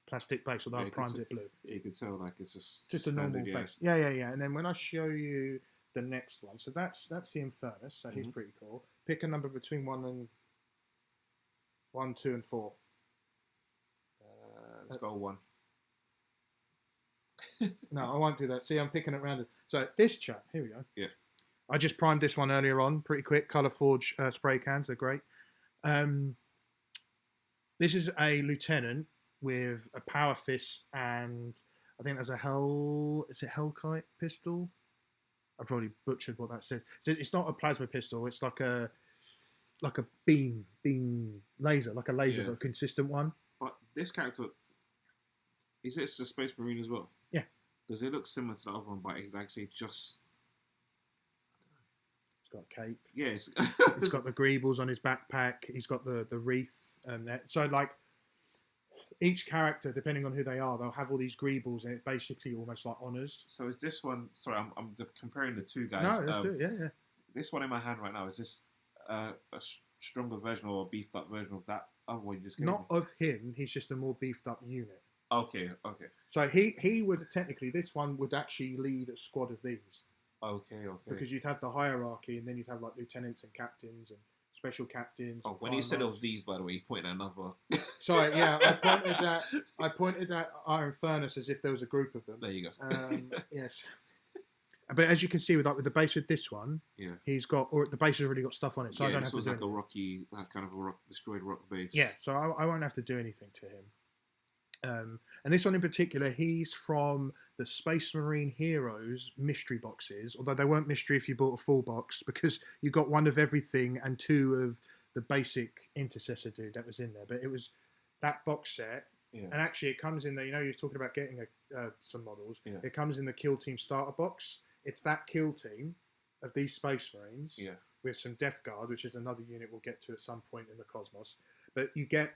plastic base, although I primed it blue. You can tell like it's just a normal base. Yeah. And then when I show you the next one, so that's the Infernus, so he's pretty cool. Pick a number between 1, 2, and 4. Let's go 1. No, I won't do that. See, I'm picking it random. So this chap, here we go. Yeah. I just primed this one earlier on, pretty quick. Colour Forge spray cans, they're great. This is a lieutenant with a power fist, and I think there's a Hellkite pistol? I've probably butchered what that says. So it's not a plasma pistol. It's like a beam laser, like a laser, but a consistent one. But this character, is it a Space Marine as well? Yeah. Does it look similar to the other one? But like I say, just. He's got a cape. Yes. He's got the greebles on his backpack. He's got the wreath. So like each character, depending on who they are, they'll have all these greebles, and it's basically almost like honours. So is this one? Sorry, I'm comparing the two guys. No, let's do it. Yeah. This one in my hand right now, is this a stronger version or a beefed up version of that other one you just gave me? Not of him. He's just a more beefed up unit. Okay. So he would technically, this one would actually lead a squad of these. Okay. Because you'd have the hierarchy, and then you'd have like lieutenants and captains and special captains. Oh, when you said of these, by the way, you pointed at another. Sorry, yeah, I pointed at our Infernus as if there was a group of them. There you go. Yes. But as you can see, with the base with this one, he's got, or the base has already got stuff on it, so I don't have to do like a rocky, kind of a destroyed rock base. Yeah, so I won't have to do anything to him. And this one in particular, he's from the Space Marine Heroes mystery boxes, although they weren't mystery if you bought a full box, because you got one of everything and 2 of the basic intercessor dude that was in there. But it was that box set, and actually it comes in there. You know, you're talking about getting some models. Yeah. It comes in the Kill Team starter box. It's that kill team of these Space Marines with some Death Guard, which is another unit we'll get to at some point in the Cosmos. But you get.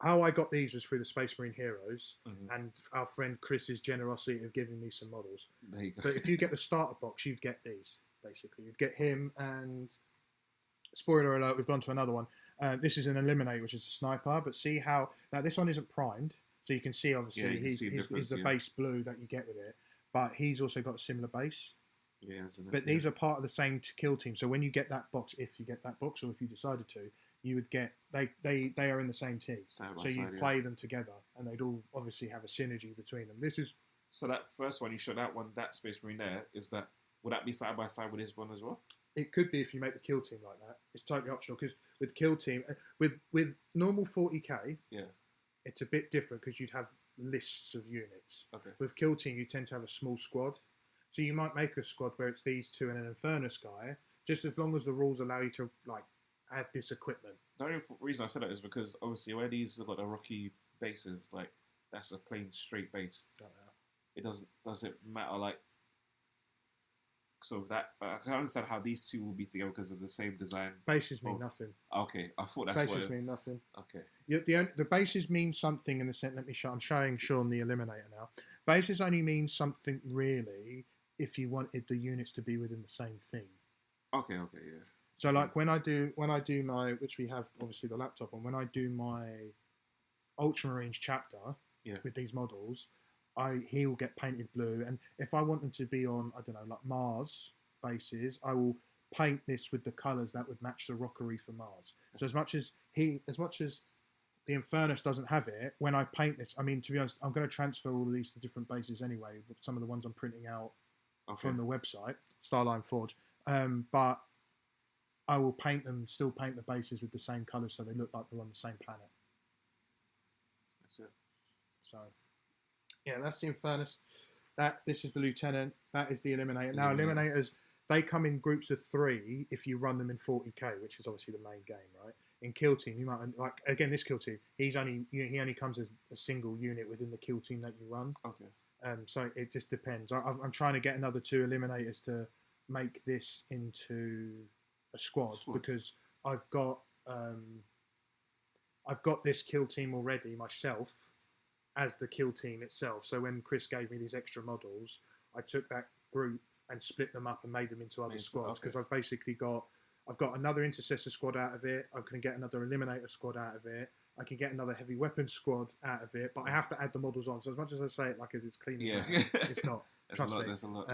How I got these was through the Space Marine Heroes and our friend Chris's generosity of giving me some models. There you go. But if you get the starter box, you'd get these, basically. You'd get him, and spoiler alert, we've gone to another one. This is an Eliminate, which is a sniper, but see how... Now, this one isn't primed, so you can see, obviously, he's the base blue that you get with it, but he's also got a similar base. Yeah, isn't it? But these are part of the same kill team, so when you get that box, if you get that box, or if you decided to, you would get they are in the same team, so you play them together, and they'd all obviously have a synergy between them. This is so that first one you showed, that Space Marine there, would that be side by side with this one as well? It could be if you make the kill team like that. It's totally optional, because with kill team with normal 40k, it's a bit different because you'd have lists of units. Okay. With kill team, you tend to have a small squad, so you might make a squad where it's these 2 and an Infernus guy, just as long as the rules allow you to like. Add this equipment. The only reason I said that is because obviously where these have got a rocky bases, like that's a plain straight base. Don't know. It does it matter like. So that I can understand how these two will be together because of the same design. Bases mean nothing. Okay, I thought that's bases mean nothing. Okay. Yeah, the bases mean something in the sense. Let me show. I'm showing Sean the Eliminator now. Bases only mean something really if you wanted the units to be within the same thing. Okay, yeah. So like when I do my, which we have obviously the laptop on, when I do my Ultramarines chapter with these models, he will get painted blue, and if I want them to be on, I don't know, like Mars bases, I will paint this with the colours that would match the rockery for Mars. So as much as the Infernus doesn't have it, when I paint this, I mean, to be honest, I'm going to transfer all of these to different bases anyway. Some of the ones I'm printing out from the website, Starline Forge, but I will still paint the bases with the same colours so they look like they're on the same planet. That's it. So. Yeah, that's the Infernus. This is the Lieutenant. That is the Eliminator. Now, Eliminators, they come in groups of 3 if you run them in 40k, which is obviously the main game, right? In Kill Team, you might again this Kill Team. He only comes as a single unit within the Kill Team that you run. Okay. So it just depends. I'm trying to get another 2 Eliminators to make this into a squad because I've got this Kill Team already myself. As the Kill Team itself. So when Chris gave me these extra models, I took that group and split them up and made them into other squads because I've basically got another Intercessor squad out of it. I can get another Eliminator squad out of it. I can get another Heavy Weapons squad out of it, but I have to add the models on. So as much as I say it like as it's clean as that, it's not. Trust me. There's a lot.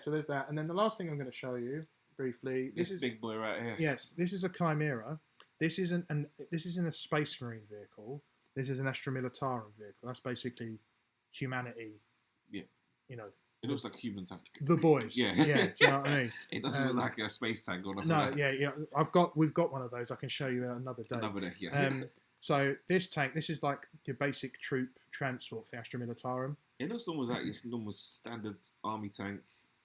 So there's that. And then the last thing I'm going to show you briefly. This big boy right here. Yes, this is a Chimera. This isn't a Space Marine vehicle. This is an Astra Militarum vehicle. That's basically humanity. Yeah. You know. It looks like a human tank. The boys. Yeah. Do you know what I mean? It doesn't look like a space tank or nothing. No, yeah. We've got one of those. I can show you another day. Another day, yeah. So this tank, this is like your basic troop transport for the Astra Militarum. It looks almost like it's almost standard army tank.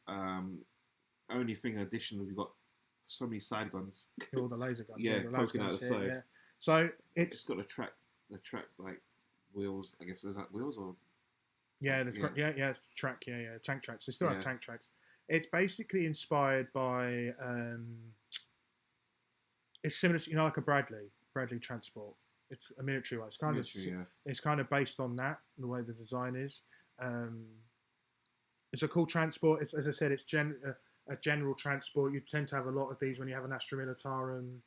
Only thing in addition, we've got so many side guns. All the laser guns. Yeah, poking out the side. Yeah. So it's got the track like wheels. I guess is that wheels or? Yeah, it's track. Yeah, tank tracks. They still have tank tracks. It's basically inspired by. It's similar to, like a Bradley transport. It's a military one. It's kind of based on that, the way the design is. It's a cool transport. As I said, it's a general transport. You tend to have a lot of these when you have an Astra Militarum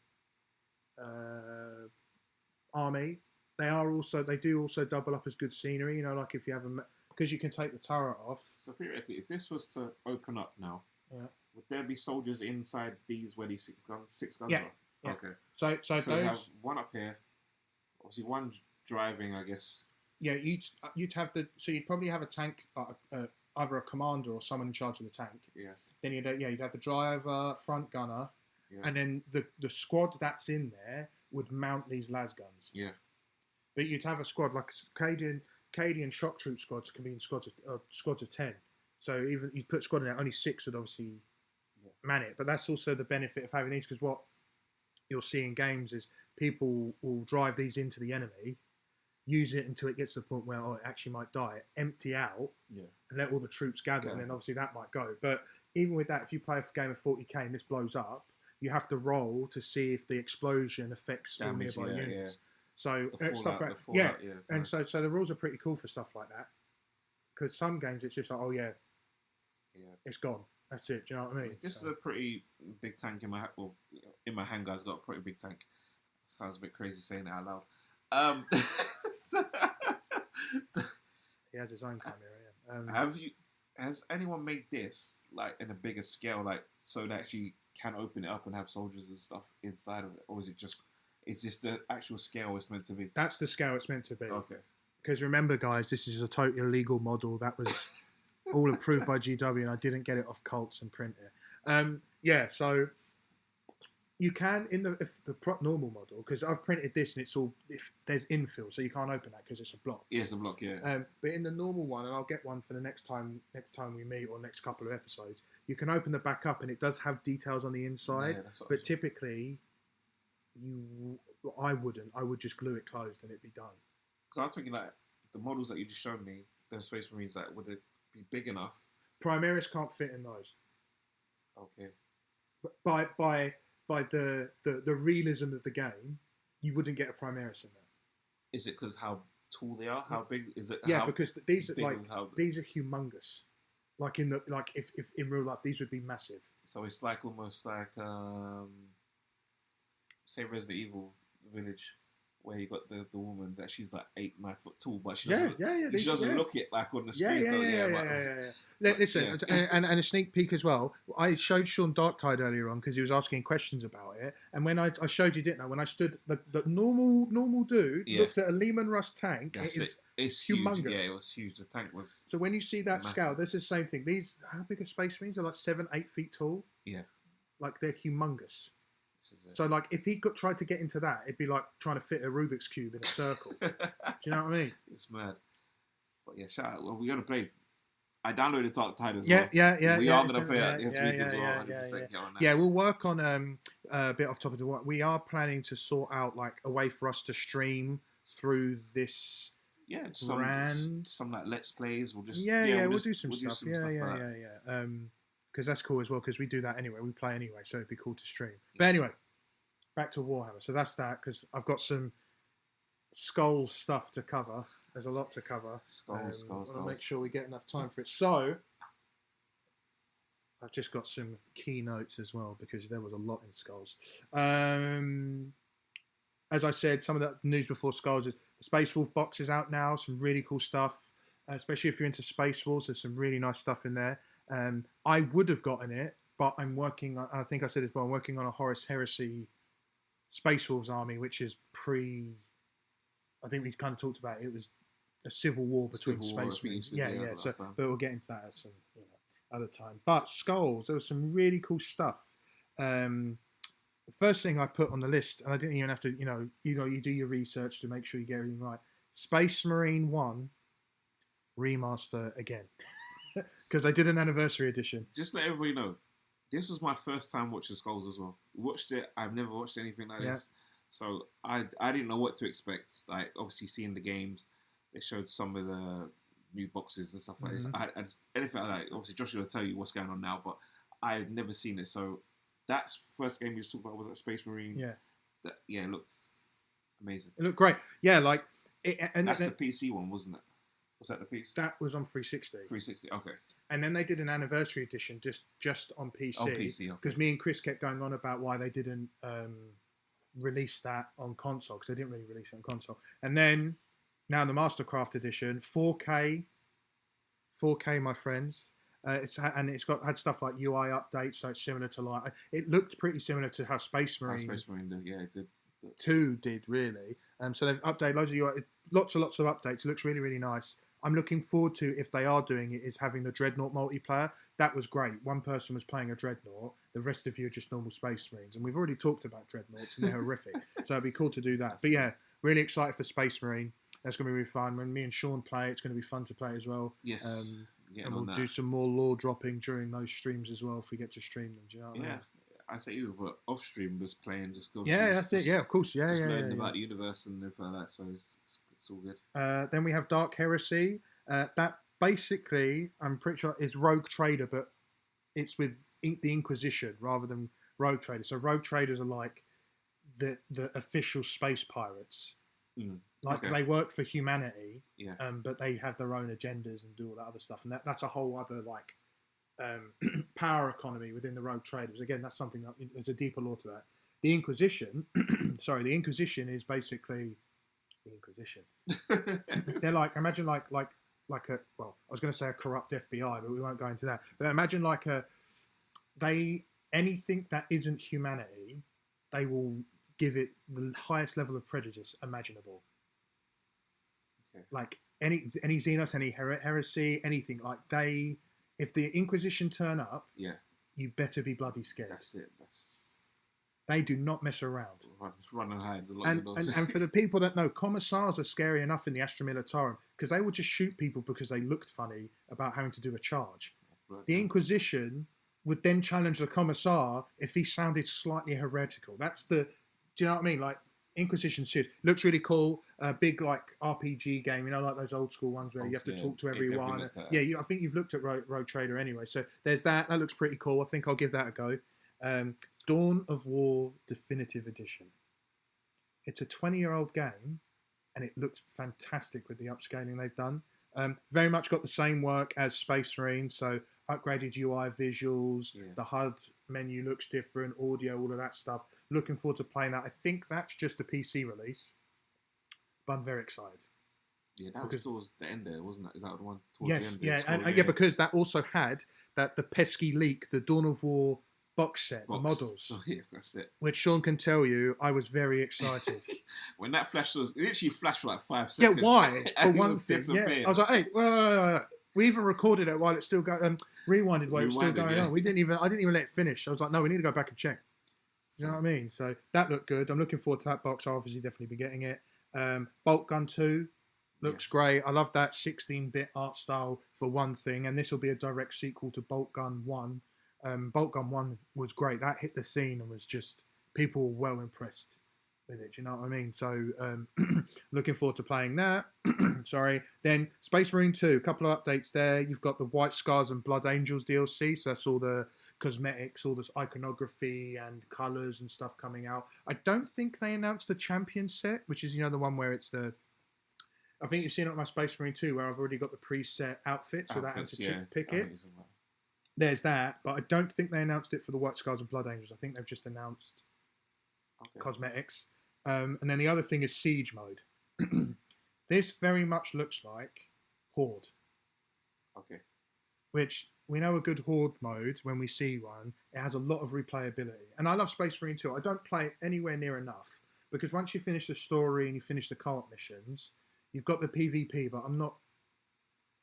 army. They do also double up as good scenery. Like if you have because you can take the turret off. So theoretically, if this was to open up now, would there be soldiers inside these where these six guns are? Yeah. Okay. So those, you have one up here, obviously one driving, I guess. Yeah, you'd have you'd probably have a tank, either a commander or someone in charge of the tank. Yeah. Then you'd have the driver, front gunner, and then the squad that's in there would mount these las guns. Yeah. But you'd have a squad like Cadian shock troop squads can be in squads of 10. So even you put squad in there, only 6 would obviously man it. But that's also the benefit of having these, because what you'll see in games is people will drive these into the enemy, use it until it gets to the point where it actually might die, empty out, and let all the troops gather, and then obviously that might go. But even with that, if you play a game of 40k and this blows up, you have to roll to see if the explosion affects all nearby units. Yeah. So stuff like and so the rules are pretty cool for stuff like that. Because some games it's just like, it's gone. That's it. Do you know what I mean? This is a pretty big tank in my hangar. It's got a pretty big tank. Sounds a bit crazy saying it out loud. He has his own camera. Has anyone made this like in a bigger scale, like so they actually can open it up and have soldiers and stuff inside of it, or is it just? It's just the actual scale it's meant to be. That's the scale it's meant to be. Okay. Because remember, guys, this is a totally illegal model that was all approved by GW, and I didn't get it off Colts and print it. So you can if the normal model, because I've printed this and it's all there's infill, so you can't open that because it's a block. Yeah, it's a block. Yeah. But in the normal one, and I'll get one for the next time we meet or next couple of episodes, you can open the back up and it does have details on the inside. Yeah, but typically. I would just glue it closed and it'd be done. Because I was thinking like the models that you just showed me, the Space Marines, like would it be big enough? Primaris can't fit in those. Okay. By the realism of the game, you wouldn't get a Primaris in there. Is it because how tall they are? How big is it? Yeah, because these are these are humongous. Like if in real life these would be massive. So it's like almost like say Resident Evil Village, where you got the woman that she's like 8-9 foot tall, but she doesn't she doesn't look it like on the screen. Listen, and a sneak peek as well. I showed Sean Darktide earlier on because he was asking questions about it, and when I showed you, didn't I? When I stood, the normal dude looked at a Lehman Russ tank. It's humongous. Yeah, it was huge. The tank was. So when you see that scale, this is the same thing. These, how big are Space Marines? They're like 7-8 feet tall. Yeah, like they're humongous. So like if he tried to get into that, it'd be like trying to fit a Rubik's cube in a circle. Do you know what I mean? It's mad. But yeah, shout out. Well, we're gonna play. I downloaded Darktide as well. We are gonna play it this week as well. 100% get on that. Yeah, we'll work on a bit off topic of what we are planning to sort out, like a way for us to stream through this. Yeah, brand. Some like Let's Plays. We'll just we'll do some stuff. Because that's cool as well, because we do that anyway. We play anyway, so it'd be cool to stream. But anyway, back to Warhammer. So that's that, because I've got some Skulls stuff to cover. There's a lot to cover. Skulls. I'll make sure we get enough time for it. So, I've just got some keynotes as well, because there was a lot in Skulls. As I said, some of the news before Skulls is the Space Wolf box is out now. Some really cool stuff, especially if you're into Space Wolves. There's some really nice stuff in there. I would have gotten it, but I'm working on, I think I said this, but I'm working on a Horus Heresy Space Wolves army, which is I think we kind of talked about it. It was a civil war between Space Marines. So, but we'll get into that at some other time. But Skulls, there was some really cool stuff. The first thing I put on the list, and I didn't even have to, you do your research to make sure you get everything right. Space Marine 1 remaster again. Because I did an anniversary edition. Just let everybody know, this was my first time watching Skulls as well. Watched it. I've never watched anything like this, so I didn't know what to expect. Like obviously seeing the games, they showed some of the new boxes and stuff like this. Anything like that. Obviously, Josh will tell you what's going on now, but I had never seen it. So that first game you talked about was that Space Marine. Yeah, it looked amazing. It looked great. Yeah, like that's the PC one, wasn't it? Was that the piece? That was on 360. 360, okay. And then they did an anniversary edition just on PC. On PC, okay. Because me and Chris kept going on about why they didn't release that on console, because they didn't really release it on console. And then, now the Mastercraft edition, 4K, my friends. It's had stuff like UI updates, so it's similar to like... It looked pretty similar to how Space Marine... did, yeah, it did. 2 did, really. So they've updated loads of UI... Lots and lots of updates. It looks really, really nice. I'm looking forward to, if they are doing it, is having the Dreadnought multiplayer. That was great. One person was playing a Dreadnought. The rest of you are just normal Space Marines. And we've already talked about Dreadnoughts, and they're horrific. So it'd be cool to do that. But yeah, really excited for Space Marine. That's going to be really fun. When me and Sean play, it's going to be fun to play as well. Yes. And we'll do some more lore dropping during those streams as well, if we get to stream them. Do you know what I mean? I say you were off stream, just playing, just go. Yeah, that's it. Yeah, of course. Yeah, just learning about the universe and everything like that. So it's all good. Then we have Dark Heresy. That basically, I'm pretty sure, is Rogue Trader, but it's with the Inquisition rather than Rogue Trader. So Rogue Traders are like the official space pirates. They work for humanity, but they have their own agendas and do all that other stuff. And that's a whole other like power economy within the Rogue Traders. Again, that's something that there's a deeper lore to that. The Inquisition, the Inquisition is basically the Inquisition. They're like, imagine like a, well, I was going to say a corrupt FBI, but we won't go into that. But imagine like anything that isn't humanity, they will give it the highest level of prejudice imaginable. Okay. Like any Xenos, any heresy, anything like they. If the Inquisition turn up, you better be bloody scared. That's it. They do not mess around. Run and hide. And for the people that know, commissars are scary enough in the Astra Militarum because they would just shoot people because they looked funny about having to do a charge. The Inquisition would then challenge the commissar if he sounded slightly heretical. Do you know what I mean? Like, Inquisition should looks really cool. Big like RPG game, like those old school ones where you have to talk to everyone. Yeah, I think you've looked at Rogue Trader anyway. So there's that. That looks pretty cool. I think I'll give that a go. Dawn of War Definitive Edition. It's a 20-year-old game, and it looks fantastic with the upscaling they've done. Very much got the same work as Space Marine, so upgraded UI visuals, the HUD menu looks different, audio, all of that stuff. Looking forward to playing that. I think that's just a PC release, but I'm very excited. Yeah, that was towards the end there, wasn't it? Is that the one towards the end? Yeah, because that also had the pesky leak, the Dawn of War box set, the models. Oh, yeah, that's it. Which Sean can tell you, I was very excited. When that flashed, it literally flashed for like 5 seconds. Yeah, why? For one thing. Yeah. I was like, hey, well, we even recorded it while it's still going, rewinded while it's still going on. I didn't even let it finish. I was like, no, we need to go back and check. You know what I mean? So that looked good. I'm looking forward to that box. I'll obviously definitely be getting it. Bolt Gun 2 looks great. I love that 16-bit art style for one thing, and this will be a direct sequel to Bolt Gun 1. Bolt Gun 1 was great. That hit the scene and was just, people were well impressed with it. Do you know what I mean? So looking forward to playing that. Sorry. Then Space Marine 2, a couple of updates there. You've got the White Scars and Blood Angels DLC. So that's all the cosmetics, all this iconography and colours and stuff coming out. I don't think they announced the Champion set, which is, the one where it's I think you've seen it on my Space Marine 2 where I've already got the preset outfits without having to pick it. There's that, but I don't think they announced it for the White Scars and Blood Angels. I think they've just announced cosmetics. And then the other thing is Siege mode. This very much looks like Horde. Okay. Which, we know a good Horde mode when we see one. It has a lot of replayability. And I love Space Marine 2. I don't play it anywhere near enough. Because once you finish the story and you finish the co-op missions, you've got the PvP, but I'm not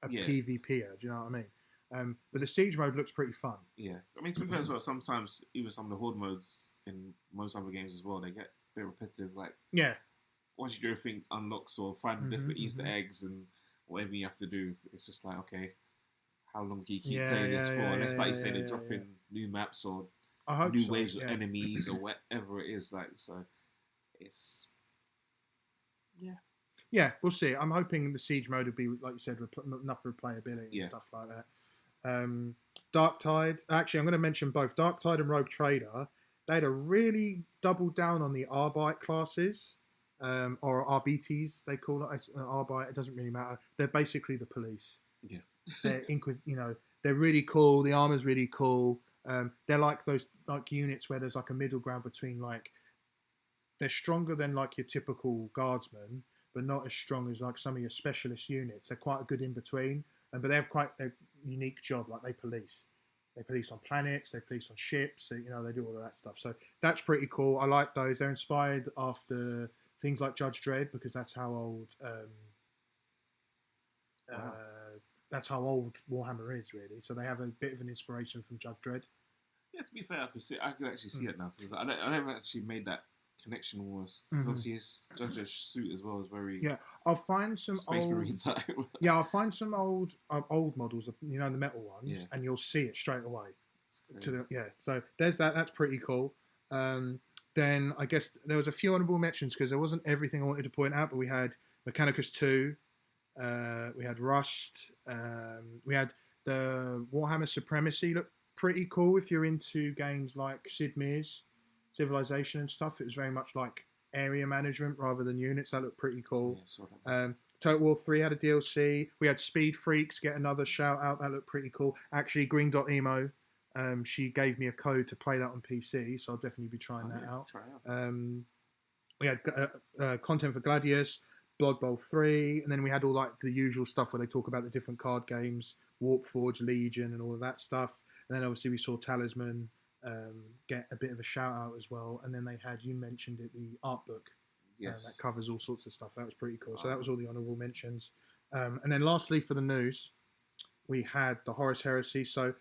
a PvPer. Do you know what I mean? But the Siege mode looks pretty fun. Yeah. I mean, to be fair as well, sometimes even some of the Horde modes in most other games as well, they get a bit repetitive. Like, once you do everything unlocks or find different Easter eggs and whatever you have to do, it's just like, okay, how long can you keep playing this for? Unless, like you say, they drop in new maps or new waves of enemies or whatever it is. Like, so it's... Yeah, we'll see. I'm hoping the Siege mode will be, like you said, enough replayability and stuff like that. Dark Tide. Actually, I'm going to mention both Dark Tide and Rogue Trader. They had a really double down on the Arbite classes, or RBTs, they call it. Arbite, it doesn't really matter. They're basically the police. Yeah. They're, they're really cool. The armor's really cool. They're like those units where there's like a middle ground between they're stronger than like your typical guardsmen, but not as strong as like some of your specialist units. They're quite a good in between, but they have quite a unique job. Like they police on planets, they police on ships. So, they do all of that stuff. So that's pretty cool. I like those. They're inspired after things like Judge Dredd because that's how old. That's how old Warhammer is, really. So they have a bit of an inspiration from Judge Dredd. Yeah, to be fair, I could actually see it now because I never actually made that connection almost. Because obviously his Judge Dredd suit as well is very I'll find some Space Marine type. I'll find some old models, the metal ones, and you'll see it straight away. So there's that. That's pretty cool. Then I guess there was a few honourable mentions because there wasn't everything I wanted to point out, but we had Mechanicus 2. We had Rust. We had the Warhammer Supremacy. Looked pretty cool if you're into games like Sid Meier's Civilization and stuff. It was very much like area management rather than units. That looked pretty cool. Yeah, sort of. Total War 3 had a DLC. We had Speed Freaks get another shout out. That looked pretty cool. Actually, Green.emo, she gave me a code to play that on PC, so I'll definitely be trying that out. Try out. We had content for Gladius, Blood Bowl 3, and then we had all like the usual stuff where they talk about the different card games, Warp Forge, Legion, and all of that stuff. And then obviously we saw Talisman get a bit of a shout out as well. And then they had, you mentioned it, the art book that covers all sorts of stuff. That was pretty cool. So that was all the honourable mentions. And then lastly for the news, we had the Horus Heresy. So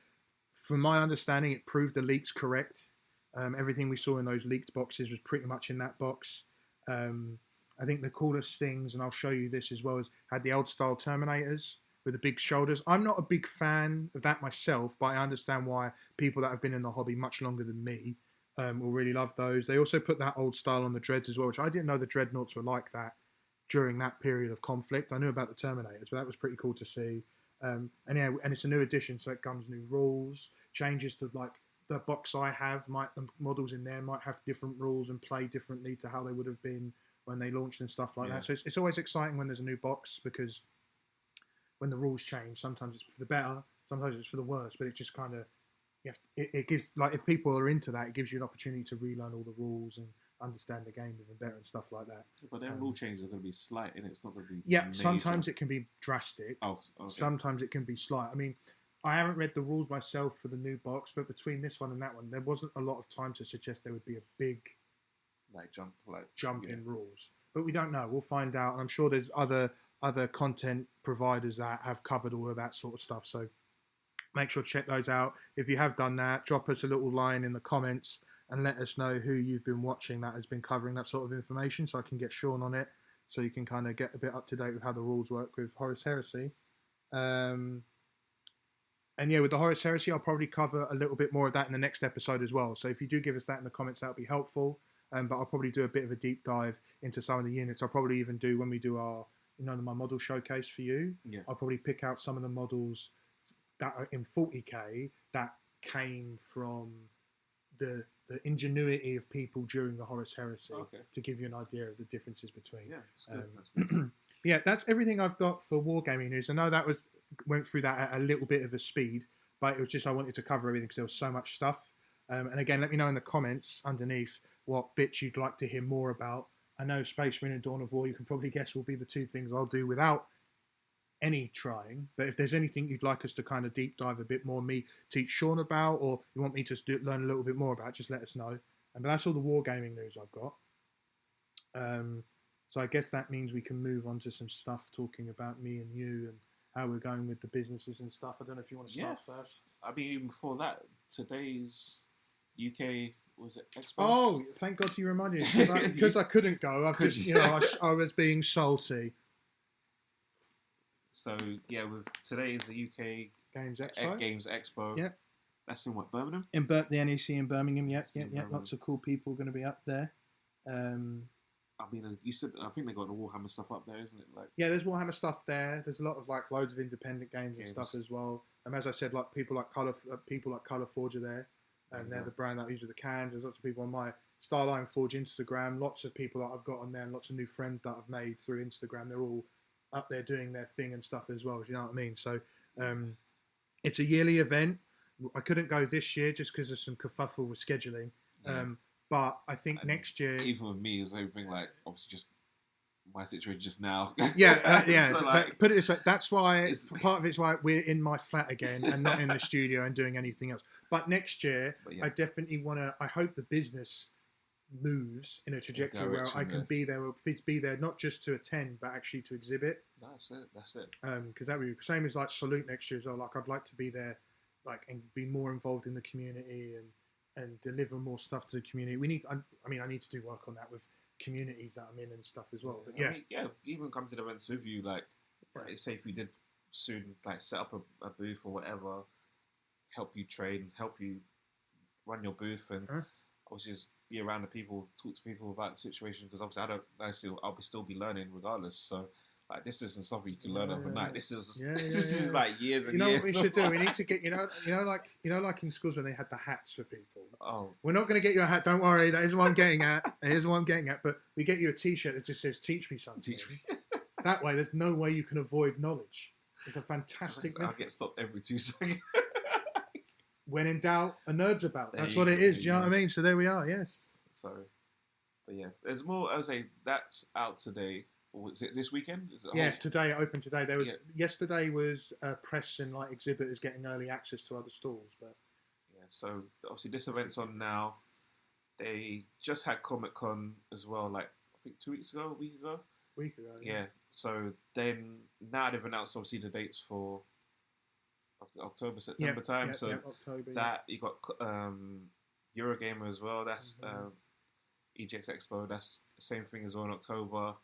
from my understanding, it proved the leaks correct. Everything we saw in those leaked boxes was pretty much in that box. I think the coolest things, and I'll show you this as well, is had the old style Terminators with the big shoulders. I'm not a big fan of that myself, but I understand why people that have been in the hobby much longer than me will really love those. They also put that old style on the Dreads as well, which I didn't know the Dreadnoughts were like that during that period of conflict. I knew about the Terminators, but that was pretty cool to see. And yeah, and it's a new edition, so it comes new rules, changes to like the box I have. The models in there might have different rules and play differently to how they would have been when they launched and stuff like that. So it's always exciting when there's a new box, because when the rules change, sometimes it's for the better, sometimes it's for the worse. But it just kind of it gives, like, if people are into that, it gives you an opportunity to relearn all the rules and understand the game even better and stuff like that. But then rule changes are going to be slight, and it's not going to be major. major. Sometimes it can be drastic. Oh, okay. Sometimes it can be slight. I mean, I haven't read the rules myself for the new box, but between this one and that one, there wasn't a lot of time to suggest there would be a big jump in rules. But we don't know. We'll find out, and I'm sure there's other content providers that have covered all of that sort of stuff. So make sure to check those out. If you have done that, drop us a little line in the comments and let us know who you've been watching that has been covering that sort of information, so I can get Sean on it, so you can kind of get a bit up to date with how the rules work with Horus Heresy. And yeah, with the Horus Heresy, I'll probably cover a little bit more of that in the next episode as well. So if you do give us that in the comments, that'll be helpful. But I'll probably do a bit of a deep dive into some of the units. I'll probably even do, when we do our, my model showcase for you, I'll probably pick out some of the models that are in 40k that came from the ingenuity of people during the Horus Heresy, to give you an idea of the differences between. Yeah, it's good. Yeah, that's everything I've got for Wargaming news. I know that went through that at a little bit of a speed, but it was just I wanted to cover everything because there was so much stuff. And again, let me know in the comments underneath what bits you'd like to hear more about. I know Space Marine and Dawn of War, you can probably guess, will be the two things I'll do without any trying. But if there's anything you'd like us to kind of deep dive a bit more, me teach Sean about, or you want me to learn a little bit more about, just let us know. But that's all the Wargaming news I've got. So I guess that means we can move on to some stuff talking about me and you and how we're going with the businesses and stuff. I don't know if you want to start first. I mean, even before that, today's UK, was it Expo? Oh, thank God you reminded me, because I couldn't go. I've just, I was being salty. So yeah, today is the UK Games Expo. Yeah, that's in what, Birmingham? In the NEC in Birmingham. Yeah. Lots of cool people going to be up there. I mean, you said, I think they got the Warhammer stuff up there, isn't it? Yeah, there's Warhammer stuff there. There's a lot of loads of independent games and stuff as well. And as I said, people like Colour Forge are there, and they're the brand that I use with the cans. There's lots of people on my Starline Forge Instagram. Lots of people that I've got on there, and lots of new friends that I've made through Instagram. They're all up there doing their thing and stuff as well. Do you know what I mean? So it's a yearly event. I couldn't go this year just because of some kerfuffle with scheduling. But I think next year, even with me, is everything obviously just my situation just now. Yeah. So put it this way, that's why part of it's why we're in my flat again and not in the studio and doing anything else. But next year, I definitely want to. I hope the business moves in a trajectory where I can be there not just to attend but actually to exhibit. That's it. Because that would be the same as Salute next year as well. I'd like to be there, and be more involved in the community and deliver more stuff to the community. I need to do work on that with communities that I'm in and stuff as well. But even come to the events with you. Say if we did soon, set up a booth or whatever, help you train, help you run your booth, and obviously just be around the people, talk to people about the situation. Because obviously I'll still be learning regardless. So. This isn't something you can learn overnight. This is years and years. You know what we should do? We need to get like in schools when they had the hats for people. Oh, we're not going to get you a hat. Don't worry. That is what I'm getting at. But we get you a T-shirt that just says "Teach me something." Teach me. That way, there's no way you can avoid knowledge. It's a fantastic. I get stopped every 2 seconds. When in doubt, a nerd's about. That's what it is. You know what I mean? So there we are. Yes. So, but yeah, there's more. I say that's out today. Or is it this weekend? Yes, today. It opened today. There was yesterday was press and exhibitors getting early access to other stalls, but so obviously this event's on now. They just had Comic-Con as well, I think 2 weeks ago, a week ago. Yeah. So then now they've announced obviously the dates for October, September time. October, that you got Eurogamer as well. That's EGX Expo. That's the same thing as well in October.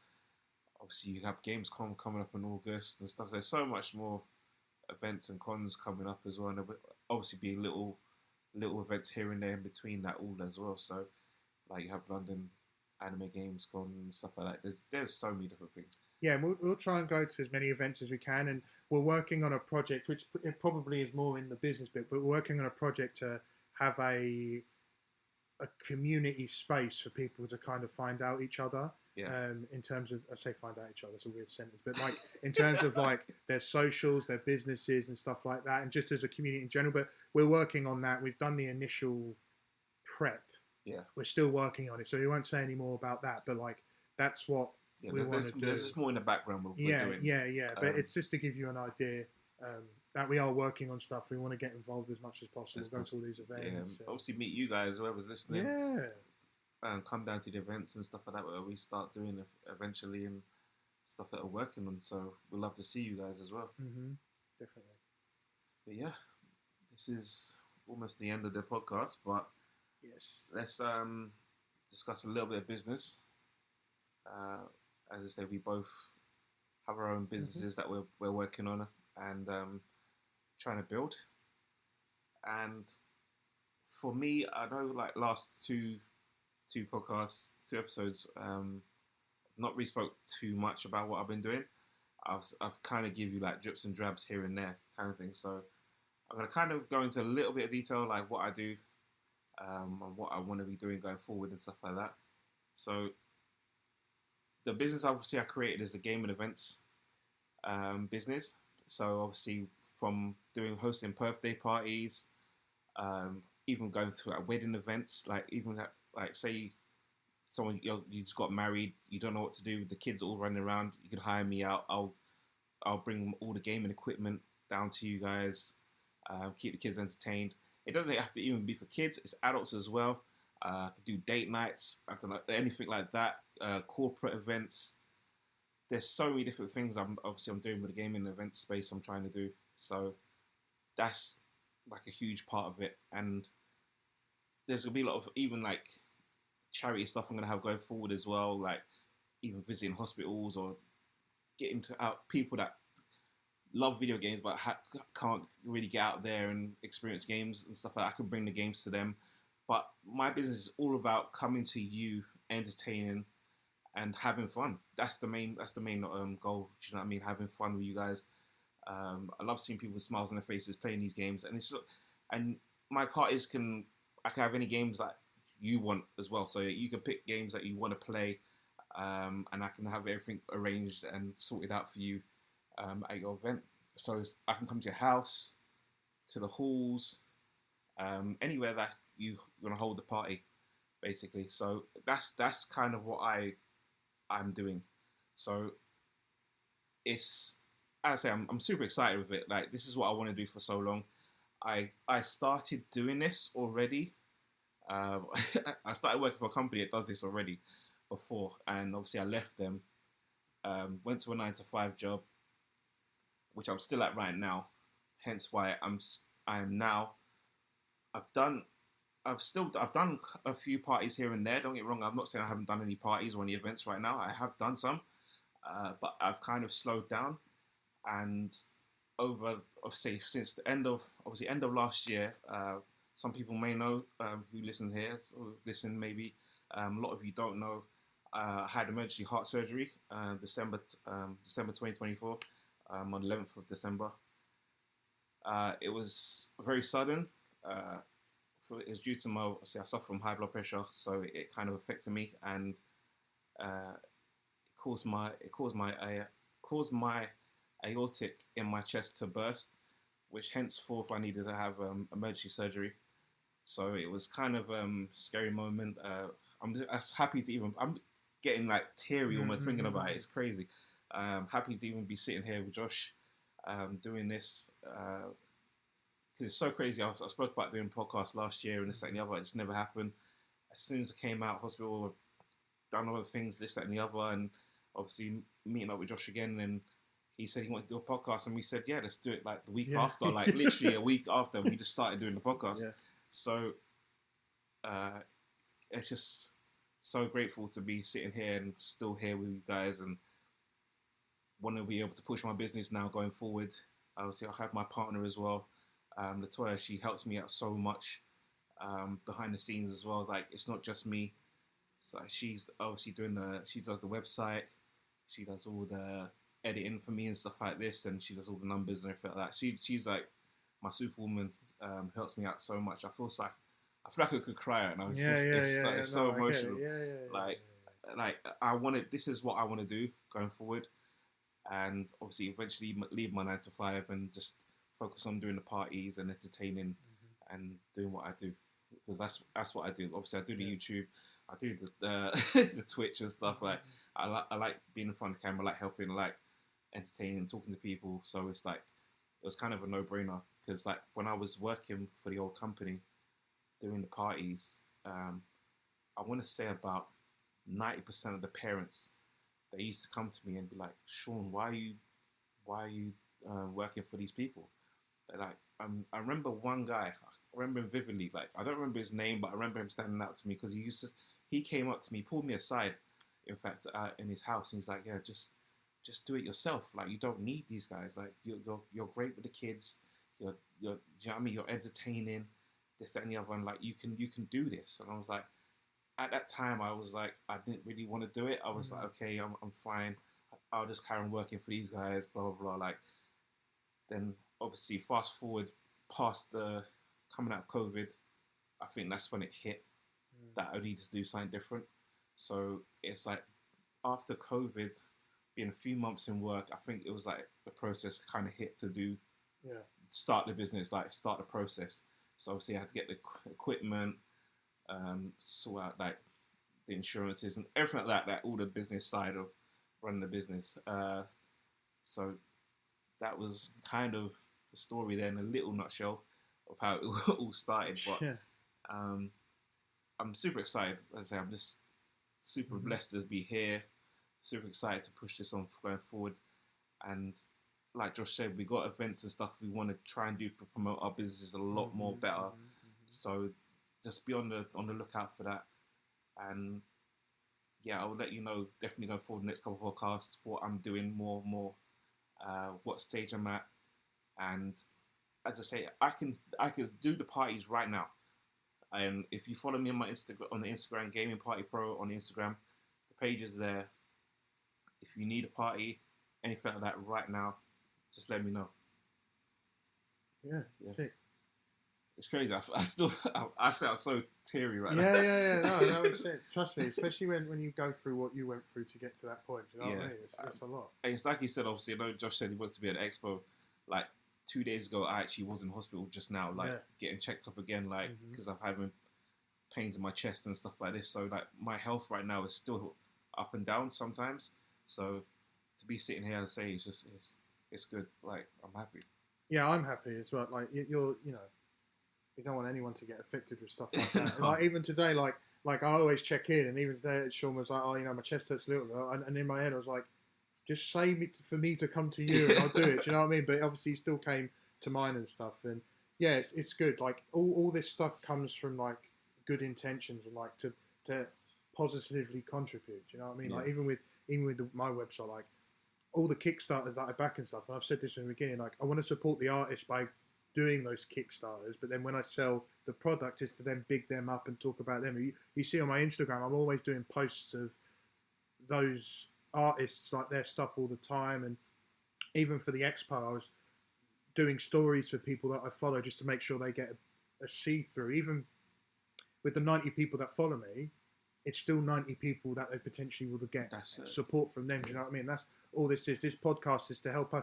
Obviously, you have Gamescom coming up in August and stuff. There's so much more events and cons coming up as well. And there'll obviously be little little events here and there in between that all as well. So like you have London Anime Games Con and stuff like that. There's so many different things. Yeah, and we'll try and go to as many events as we can, and we're working on a project which it probably is more in the business bit, but we're working on a project to have a community space for people to kind of find out each other. Yeah. In terms of, I say find out each other, it's a weird sentence, but like in terms of like their socials, their businesses and stuff like that, and just as a community in general. But we're working on that. We've done the initial prep. Yeah. We're still working on it, so we won't say any more about that. But like that's what we want to do. There's just more in the background we're doing. Yeah. But it's just to give you an idea that we are working on stuff. We want to get involved as much as possible. Go to all these events. Yeah. Obviously, meet you guys, whoever's listening. Yeah. And come down to the events and stuff like that where we start doing it eventually and stuff that we're working on. So we'd love to see you guys as well. Definitely. But yeah, this is almost the end of the podcast. But yes, let's discuss a little bit of business. As I said, we both have our own businesses that we're working on and trying to build. And for me, I know like last two podcasts, 2 episodes, not really spoke too much about what I've been doing. I've kind of give you like drips and drabs here and there kind of thing. So I'm going to kind of go into a little bit of detail, like what I do and what I want to be doing going forward and stuff like that. So the business obviously I created is a game and events business. So obviously from hosting birthday parties, even going to like wedding events, like even like say someone you just got married, you don't know what to do, the kids all running around, you can hire me out. I'll bring all the gaming equipment down to you guys, keep the kids entertained. It doesn't have to even be for kids, it's adults as well. I could do date nights, I don't know, anything like that, corporate events. There's so many different things I'm doing with the gaming event space I'm trying to do. So that's like a huge part of it. And there's going to be a lot of even like charity stuff I'm going to have going forward as well, like even visiting hospitals or getting to out people that love video games but can't really get out there and experience games and stuff like that. I can bring the games to them. But my business is all about coming to you, entertaining and having fun. That's the main goal. Do you know what I mean? Having fun with you guys. I love seeing people with smiles on their faces playing these games, and my parties I can have any games that you want as well. So you can pick games that you want to play, and I can have everything arranged and sorted out for you at your event. So I can come to your house, to the halls, anywhere that you're gonna hold the party, basically. So that's kind of what I'm doing. So it's, as I say, I'm super excited with it. Like, this is what I want to do for so long. I started doing this already. I started working for a company that does this already before, and obviously I left them, went to a 9-to-5 job, which I'm still at right now. Hence why I am now. I've done a few parties here and there. Don't get me wrong. I'm not saying I haven't done any parties or any events right now. I have done some, but I've kind of slowed down. And over, say, since the end of last year, some people may know who listen here, or listen maybe. A lot of you don't know. I had emergency heart surgery, December 2024, on the 11th of December. It was very sudden. It was due to I suffer from high blood pressure, so it kind of affected me, and it caused my aortic in my chest to burst, which henceforth I needed to have emergency surgery. So it was kind of a scary moment. I'm happy to I'm getting like teary almost thinking about it. It's crazy. Happy to even be sitting here with Josh doing this. Because it's so crazy. I spoke about doing podcasts last year and this, that, and the other. It just never happened. As soon as I came out of hospital, I've done other things, this, that, and the other, and obviously meeting up with Josh again, and he said he wanted to do a podcast, and we said, yeah, let's do it like the week after, like literally a week after we just started doing the podcast. Yeah. So it's just so grateful to be sitting here and still here with you guys, and want to be able to push my business now going forward. Obviously, I have my partner as well. Latoya, she helps me out so much. behind the scenes as well. Like it's not just me. So she's obviously she does the website, she does all the editing for me and stuff like this, and she does all the numbers and everything like that. She's like my superwoman. Helps me out so much. I feel like I could cry right now. It's so emotional. Like I wanted. This is what I want to do going forward, and obviously eventually leave my 9 to 5 and just focus on doing the parties and entertaining and doing what I do, because that's what I do. Obviously, I do the YouTube, I do the Twitch and stuff. Like I like being in front of the camera, I like helping, I like entertaining, talking to people. So it's like it was kind of a no-brainer, because like when I was working for the old company doing the parties, I want to say about 90% of the parents, they used to come to me and be like, Sean, why are you working for these people? They're like, I remember one guy, I remember him vividly. Like I don't remember his name, but I remember him standing out to me, because he came up to me, pulled me aside, in fact, in his house, and he's like, yeah, just do it yourself. Like you don't need these guys. Like you're great with the kids. You know what I mean? You're entertaining, this, that, and the other, and like you can do this. And I was like, at that time, I was like, I didn't really want to do it. I was like, okay, I'm fine. I'll just carry on working for these guys, blah, blah, blah. Like, then obviously fast forward past the coming out of COVID, I think that's when it hit that I needed to do something different. So it's like after COVID, being a few months in work, I think it was like the process kind of hit to start the business, like start the process. So obviously I had to get the equipment, sort out like the insurances and everything like that, all the business side of running the business. So that was kind of the story there in a little nutshell of how it all started. But I'm super excited. As I say, I'm just super blessed to be here, super excited to push this on going forward. And like Josh said, we got events and stuff we want to try and do to promote our businesses a lot more better. So just be on the lookout for that. And yeah, I will let you know definitely going forward the next couple of podcasts what I'm doing more, what stage I'm at. And as I say, I can do the parties right now. And if you follow me on the Instagram, Gaming Party Pro on the Instagram, the page is there. If you need a party, anything like that right now, just let me know. Yeah. Sick. It's crazy. I sound so teary right now. Yeah. No, that makes sense. Trust me, especially when you go through what you went through to get to that point. You know what I mean? It's a lot. And it's like you said, obviously, I know Josh said he wants to be at the expo. Like 2 days ago, I actually was in hospital just now, like getting checked up again, like because I'm having pains in my chest and stuff like this. So like my health right now is still up and down sometimes. So to be sitting here and say it's good. Like I'm happy. Yeah, I'm happy as well. Like you're, you don't want anyone to get affected with stuff like that. Like even today, like I always check in, and even today, Sean was like, "Oh, my chest hurts a little bit," and in my head, I was like, "Just say for me to come to you, and I'll do it." Do you know what I mean? But obviously, he still came to mine and stuff, and yeah, it's good. Like all this stuff comes from like good intentions and like to positively contribute. Do you know what I mean? Yeah. Like even with my website, like all the Kickstarters that I back and stuff, and I've said this in the beginning, like I want to support the artists by doing those Kickstarters, but then when I sell the product is to then big them up and talk about them. You see on my Instagram, I'm always doing posts of those artists, like their stuff all the time, and even for the expo, I was doing stories for people that I follow just to make sure they get a see-through. Even with the 90 people that follow me, it's still 90 people that they potentially will get support from them. Do you know what I mean? That's all this is. This podcast is to help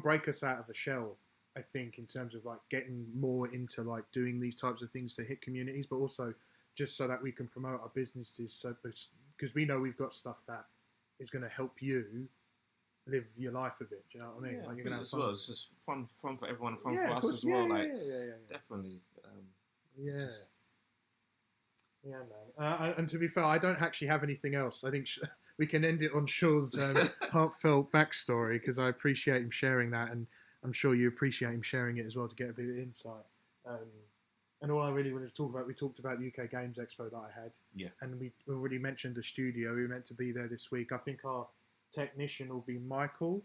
break us out of a shell, I think, in terms of like getting more into like doing these types of things to hit communities, but also just so that we can promote our businesses. So because we know we've got stuff that is going to help you live your life a bit. Do you know what I mean? Yeah, like you're gonna have fun. It's just fun for everyone, fun for us as well. Definitely. Yeah, man. And to be fair, I don't actually have anything else. I think we can end it on Sean's heartfelt backstory, because I appreciate him sharing that, and I'm sure you appreciate him sharing it as well to get a bit of insight. And all I really wanted to talk about, we talked about the UK Games Expo that I had. Yeah. And we already mentioned the studio. We were meant to be there this week. I think our technician will be Michael.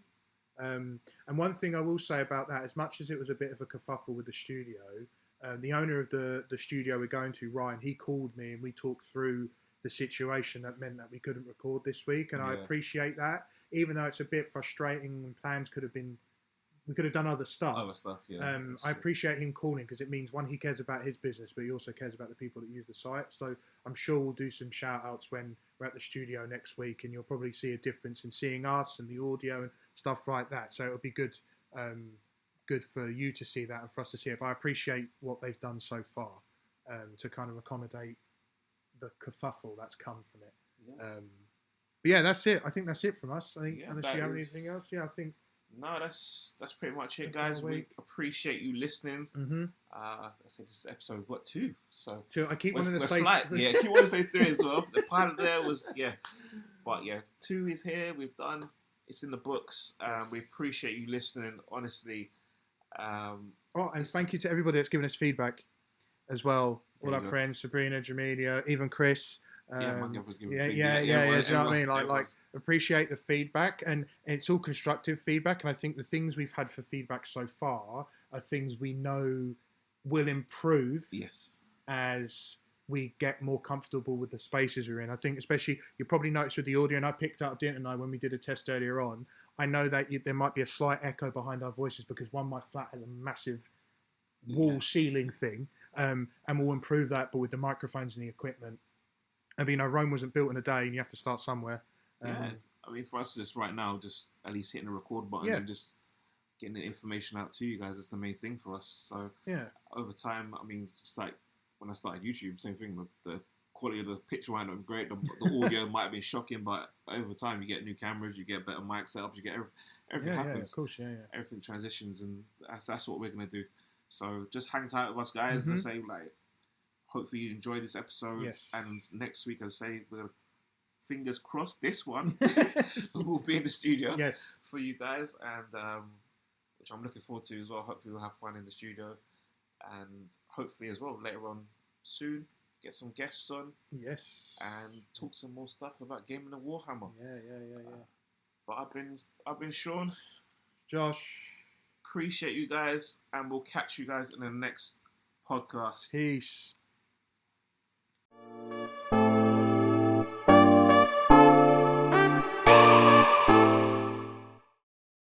And one thing I will say about that, as much as it was a bit of a kerfuffle with the studio, the owner of the studio we're going to, Ryan, he called me and we talked through the situation that meant that we couldn't record this week, and I appreciate that, even though it's a bit frustrating and plans could have been, we could have done other stuff. I appreciate him calling because it means, one, he cares about his business, but he also cares about the people that use the site. So I'm sure we'll do some shout outs when we're at the studio next week, and you'll probably see a difference in seeing us and the audio and stuff like that. So it'll be good, good for you to see that and for us to see it. But I appreciate what they've done so far to kind of accommodate the kerfuffle that's come from it. But yeah, that's it. I think that's it from us. I think, unless you have anything else, I think. No, that's pretty much it, guys. We appreciate you listening. I say this is episode 2, so 2. I keep wanting to say 3. Keep wanting to say 3 as well. The pilot there was but 2 is here. We've done. It's in the books. We appreciate you listening, honestly. And thank you to everybody that's given us feedback as well. All our friends, Sabrina, Jamelia, even Chris. My girlfriend's giving feedback. Do you know what I mean? Like, appreciate the feedback, and it's all constructive feedback. And I think the things we've had for feedback so far are things we know will improve. Yes. As we get more comfortable with the spaces we're in. I think, especially, you probably noticed with the audio, and I picked up, didn't I, when we did a test earlier on. I know that there might be a slight echo behind our voices because my flat has a massive wall ceiling thing, and we'll improve that. But with the microphones and the equipment. I mean, Rome wasn't built in a day, and you have to start somewhere. I mean, for us, just right now, just at least hitting the record button and just getting the information out to you guys is the main thing for us. So, over time, I mean, just like when I started YouTube, same thing. The quality of the picture might not be great, the audio might have been shocking, but over time, you get new cameras, you get better mic setups, you get everything happens. Yeah, of course, Everything transitions, and that's what we're gonna do. So, just hang tight with us, guys, and say hopefully you enjoyed this episode, and next week, as I say, we're fingers crossed, this one will be in the studio for you guys, and which I'm looking forward to as well. Hopefully we'll have fun in the studio, and hopefully as well later on soon get some guests on, and talk some more stuff about gaming and Warhammer. But I've been Sean, Josh. Appreciate you guys, and we'll catch you guys in the next podcast. Peace.